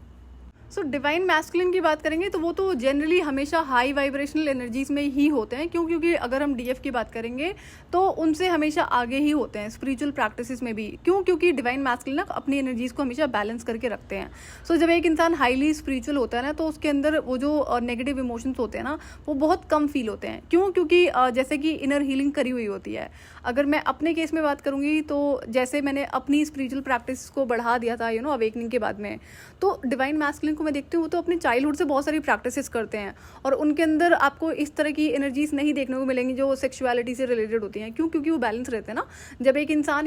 [SPEAKER 1] सो डिवाइन मैस्कुलिन की बात करेंगे तो वो तो जनरली हमेशा हाई वाइब्रेशनल एनर्जीज में ही होते हैं। क्यों? क्योंकि अगर हम डीएफ की बात करेंगे तो उनसे हमेशा आगे ही होते हैं स्पिरिचुअल प्रैक्टिसेस में भी। क्यों? क्योंकि डिवाइन मैस्कुलिन ना अपनी एनर्जीज को हमेशा बैलेंस करके रखते हैं। सो जब एक इंसान हाईली स्पिरिचुअल होता है ना, तो उसके अंदर वो जो नेगेटिव इमोशंस होते हैं ना, वो बहुत कम फील होते हैं। क्यों? क्योंकि जैसे कि इनर हीलिंग करी हुई होती है। अगर मैं अपने केस में बात करूँगी तो जैसे मैंने अपनी स्पिरिचुअल प्रैक्टिस को बढ़ा दिया था अवेकनिंग के बाद में, तो डिवाइन मैस्कुलिन को मैं देखती हूँ तो अपने चाइल्डहुड से बहुत सारी प्रैक्टिसेस करते हैं और उनके अंदर आपको इस तरह की एनर्जीज नहीं देखने को मिलेंगी जो सेक्सुअलिटी से रिलेटेड होती हैं। क्यों? क्योंकि वो बैलेंस रहते हैं ना। जब एक इंसान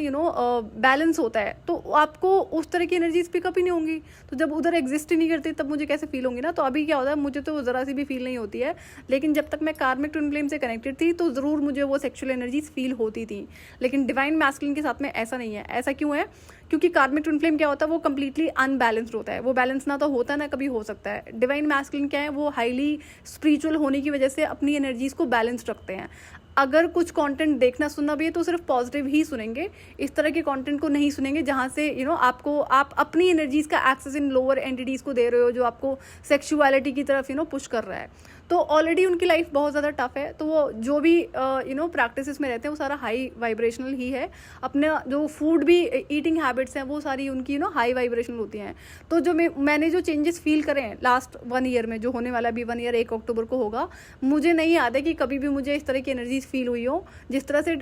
[SPEAKER 1] बैलेंस होता है तो आपको उस तरह की एनर्जीज पिकअप ही नहीं होंगी। तो जब उधर एग्जिस्ट ही नहीं करती तब मुझे कैसे फील होंगी ना। तो अभी क्या होता है, मुझे तो ज़रा सी भी फील नहीं होती है, लेकिन जब तक मैं कार्मिक ट्विन फ्लेम से कनेक्टेड थी तो ज़रूर मुझे वो सेक्शुअल एनर्जीज फील होती थी। लेकिन डिवाइन मैस्कुलिन के साथ में ऐसा नहीं है। ऐसा क्यों है? क्योंकि कार्मिक ट्विन फ्लेम क्या होता है, वो कंप्लीटली अनबैलेंस्ड होता है। वो बैलेंस ना तो होता है ना कभी हो सकता है। डिवाइन मैस्कुलिन क्या है, वो हाईली स्पिरिचुअल होने की वजह से अपनी एनर्जीज को बैलेंस रखते हैं। अगर कुछ कंटेंट देखना सुनना भी है तो सिर्फ पॉजिटिव ही सुनेंगे, इस तरह के कंटेंट को नहीं सुनेंगे जहाँ से आपको आप अपनी एनर्जीज का एक्सेस इन लोअर एंटिटीज़ को दे रहे हो, जो आपको सेक्सुअलिटी की तरफ पुश कर रहा है। तो ऑलरेडी उनकी लाइफ बहुत ज़्यादा टफ है, तो वो जो भी प्रैक्टिसेस में रहते हैं वो सारा हाई वाइब्रेशनल ही है। अपना जो फूड भी ईटिंग हैबिट्स हैं वो सारी उनकी हाई वाइब्रेशनल होती हैं। तो जो मैंने जो चेंजेस फील करे हैं लास्ट 1 ईयर में, जो होने वाला भी 1 ईयर 1 अक्टूबर को होगा, मुझे नहीं याद है कि कभी भी मुझे इस तरह की एनर्जीज फील हुई हो जिस तरह से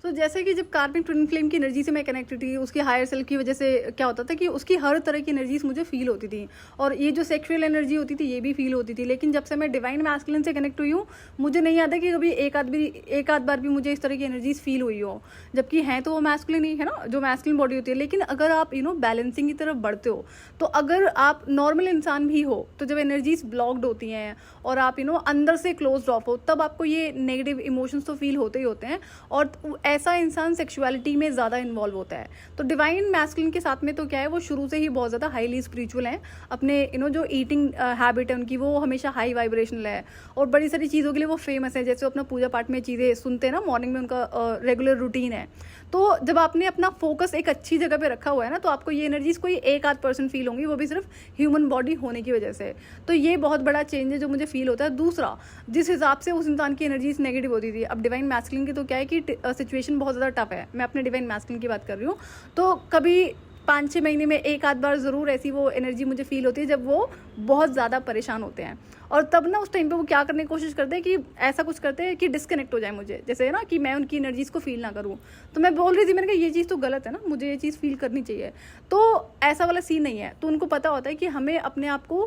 [SPEAKER 1] तो जैसे कि जब कार्मिक ट्विन फ्लेम की एनर्जी से मैं कनेक्टेड थी, उसकी हायर सेल्फ की वजह से क्या होता था कि उसकी हर तरह की एनर्जीज मुझे फील होती थी, और ये जो सेक्सुअल एनर्जी होती थी ये भी फील होती थी। लेकिन जब से मैं डिवाइन मैस्कुलिन से कनेक्ट हुई हूँ, मुझे नहीं आता कि कभी एक आध बार भी मुझे इस तरह की एनर्जीज फील हुई हो, जबकि हैं तो वो मैस्कुलिन ही है ना, जो मैस्कुलिन बॉडी होती है। लेकिन अगर आप बैलेंसिंग की तरफ बढ़ते हो, तो अगर आप नॉर्मल इंसान भी हो, तो जब एनर्जीज ब्लॉक्ड होती हैं और आप अंदर से क्लोज ऑफ हो, तब आपको ये नेगेटिव इमोशंस तो फील होते ही होते हैं, और ऐसा इंसान सेक्सुअलिटी में ज़्यादा इन्वॉल्व होता है। तो डिवाइन मैस्कुलिन के साथ में तो क्या है, वो शुरू से ही बहुत ज़्यादा हाईली स्पिरिचुअल हैं। अपने जो ईटिंग हैबिट है उनकी, वो हमेशा हाई वाइब्रेशनल है, और बड़ी सारी चीज़ों के लिए वो फेमस है। जैसे वो अपना पूजा पाठ में चीज़ें सुनते हैं ना, मॉर्निंग में उनका रेगुलर रूटीन है। तो जब आपने अपना फोकस एक अच्छी जगह पे रखा हुआ है ना, तो आपको ये एनर्जीज कोई 1-8% फील होंगी, वो भी सिर्फ ह्यूमन बॉडी होने की वजह से। तो ये बहुत बड़ा चेंज है जो मुझे फील होता है। दूसरा, जिस हिसाब से उस इंसान की एनर्जीज नेगेटिव होती थी, अब डिवाइन मैस्कुलिन की तो क्या है कि सिचुएशन बहुत ज़्यादा टफ है। मैं अपने डिवाइन मैस्कुलिन की बात कर रही हूँ। तो कभी 5-6 महीने में एक आध बार ज़रूर ऐसी वो एनर्जी मुझे फ़ील होती है जब वो बहुत ज़्यादा परेशान होते हैं। और तब ना उस टाइम पे वो क्या करने की कोशिश करते हैं कि ऐसा कुछ करते हैं कि डिस्कनेक्ट हो जाए मुझे, जैसे ना कि मैं उनकी एनर्जीज़ को फ़ील ना करूँ। तो मैं बोल रही थी, मैंने कहा ये चीज़ तो गलत है ना, मुझे ये चीज़ फ़ील करनी चाहिए। तो ऐसा वाला सीन नहीं है। तो उनको पता होता है कि हमें अपने आप को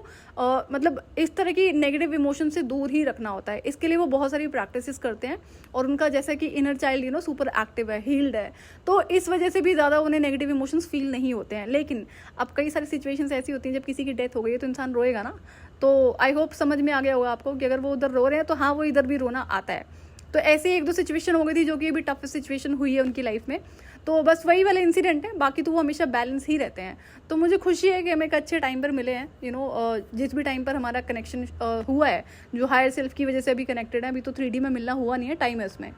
[SPEAKER 1] मतलब इस तरह की नेगेटिव इमोशन से दूर ही रखना होता है। इसके लिए वो बहुत सारी प्रैक्टिसेस करते हैं और उनका जैसा कि इनर चाइल्ड सुपर एक्टिव है, हील्ड है, तो इस वजह से भी ज़्यादा उन्हें नेगेटिव इमोशंस फील नहीं होते हैं। लेकिन अब कई सारी सिचुएशंस ऐसी होती हैं जब किसी की डेथ हो गई है तो इंसान रोएगा ना। तो आई होप समझ में आ गया होगा आपको कि अगर वो उधर रो रहे हैं तो हाँ, वो इधर भी रोना आता है। तो ऐसे 1-2 सिचुएशन हो गई थी जो कि अभी टफ सिचुएशन हुई है उनकी लाइफ में। तो बस वही वाले इंसिडेंट है, बाकी तो वो हमेशा बैलेंस ही रहते हैं। तो मुझे खुशी है कि हम एक अच्छे टाइम पर मिले हैं, जिस भी टाइम पर हमारा कनेक्शन हुआ है, जो हायर सेल्फ की वजह से अभी कनेक्टेड है। अभी तो 3D में मिलना हुआ नहीं है, टाइम है उसमें।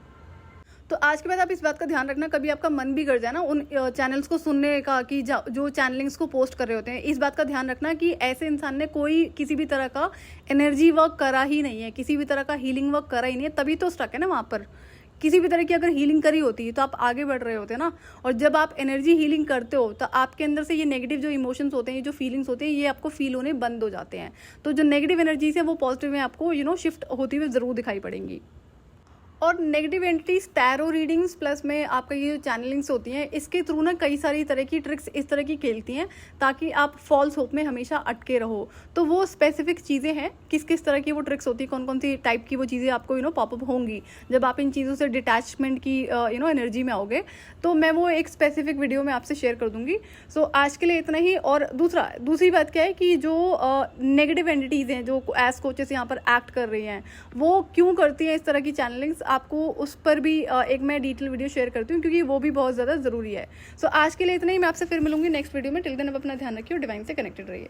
[SPEAKER 1] तो आज के बाद आप इस बात का ध्यान रखना, कभी आपका मन भी कर जाए ना उन चैनल्स को सुनने का कि जो चैनलिंग्स को पोस्ट कर रहे होते हैं, इस बात का ध्यान रखना कि ऐसे इंसान ने कोई किसी भी तरह का एनर्जी वर्क करा ही नहीं है, किसी भी तरह का हीलिंग वर्क करा ही नहीं है, तभी तो स्टक है ना वहाँ पर। किसी भी तरह की अगर हीलिंग करी होती तो आप आगे बढ़ रहे होते ना। और जब आप एनर्जी हीलिंग करते हो तो आपके अंदर से ये नेगेटिव जो इमोशंस होते हैं, ये जो फीलिंग्स होते हैं, ये आपको फील होने बंद हो जाते हैं। तो जो नेगेटिव एनर्जीज है वो पॉजिटिव में आपको शिफ्ट होती हुई ज़रूर दिखाई पड़ेंगी। और negative entities tarot readings plus में आपका ये जो चैनलिंग्स होती हैं, इसके थ्रू ना कई सारी तरह की ट्रिक्स इस तरह की खेलती हैं ताकि आप फॉल्स होप में हमेशा अटके रहो। तो वो स्पेसिफिक चीज़ें हैं, किस किस तरह की वो ट्रिक्स होती है, कौन कौन सी टाइप की वो चीज़ें आपको पॉपअप होंगी जब आप इन चीज़ों से डिटैचमेंट की एनर्जी में आओगे। तो मैं वो एक स्पेसिफिक वीडियो में आपसे शेयर कर दूंगी। सो आज के लिए इतना ही। और दूसरी बात क्या है कि जो नेगेटिव एंटिटीज़ हैं, जो एज कोचेस यहाँ पर एक्ट कर रही हैं, वो क्यों करती हैं इस तरह की चैनलिंग्स, आपको उस पर भी एक मैं डिटेल वीडियो शेयर करती हूँ, क्योंकि वो भी बहुत ज़्यादा ज़रूरी है। सो आज के लिए इतना ही। मैं आपसे फिर मिलूंगी नेक्स्ट वीडियो में। टिल देन आप अपना ध्यान रखिए और डिवाइन से कनेक्टेड रहिए।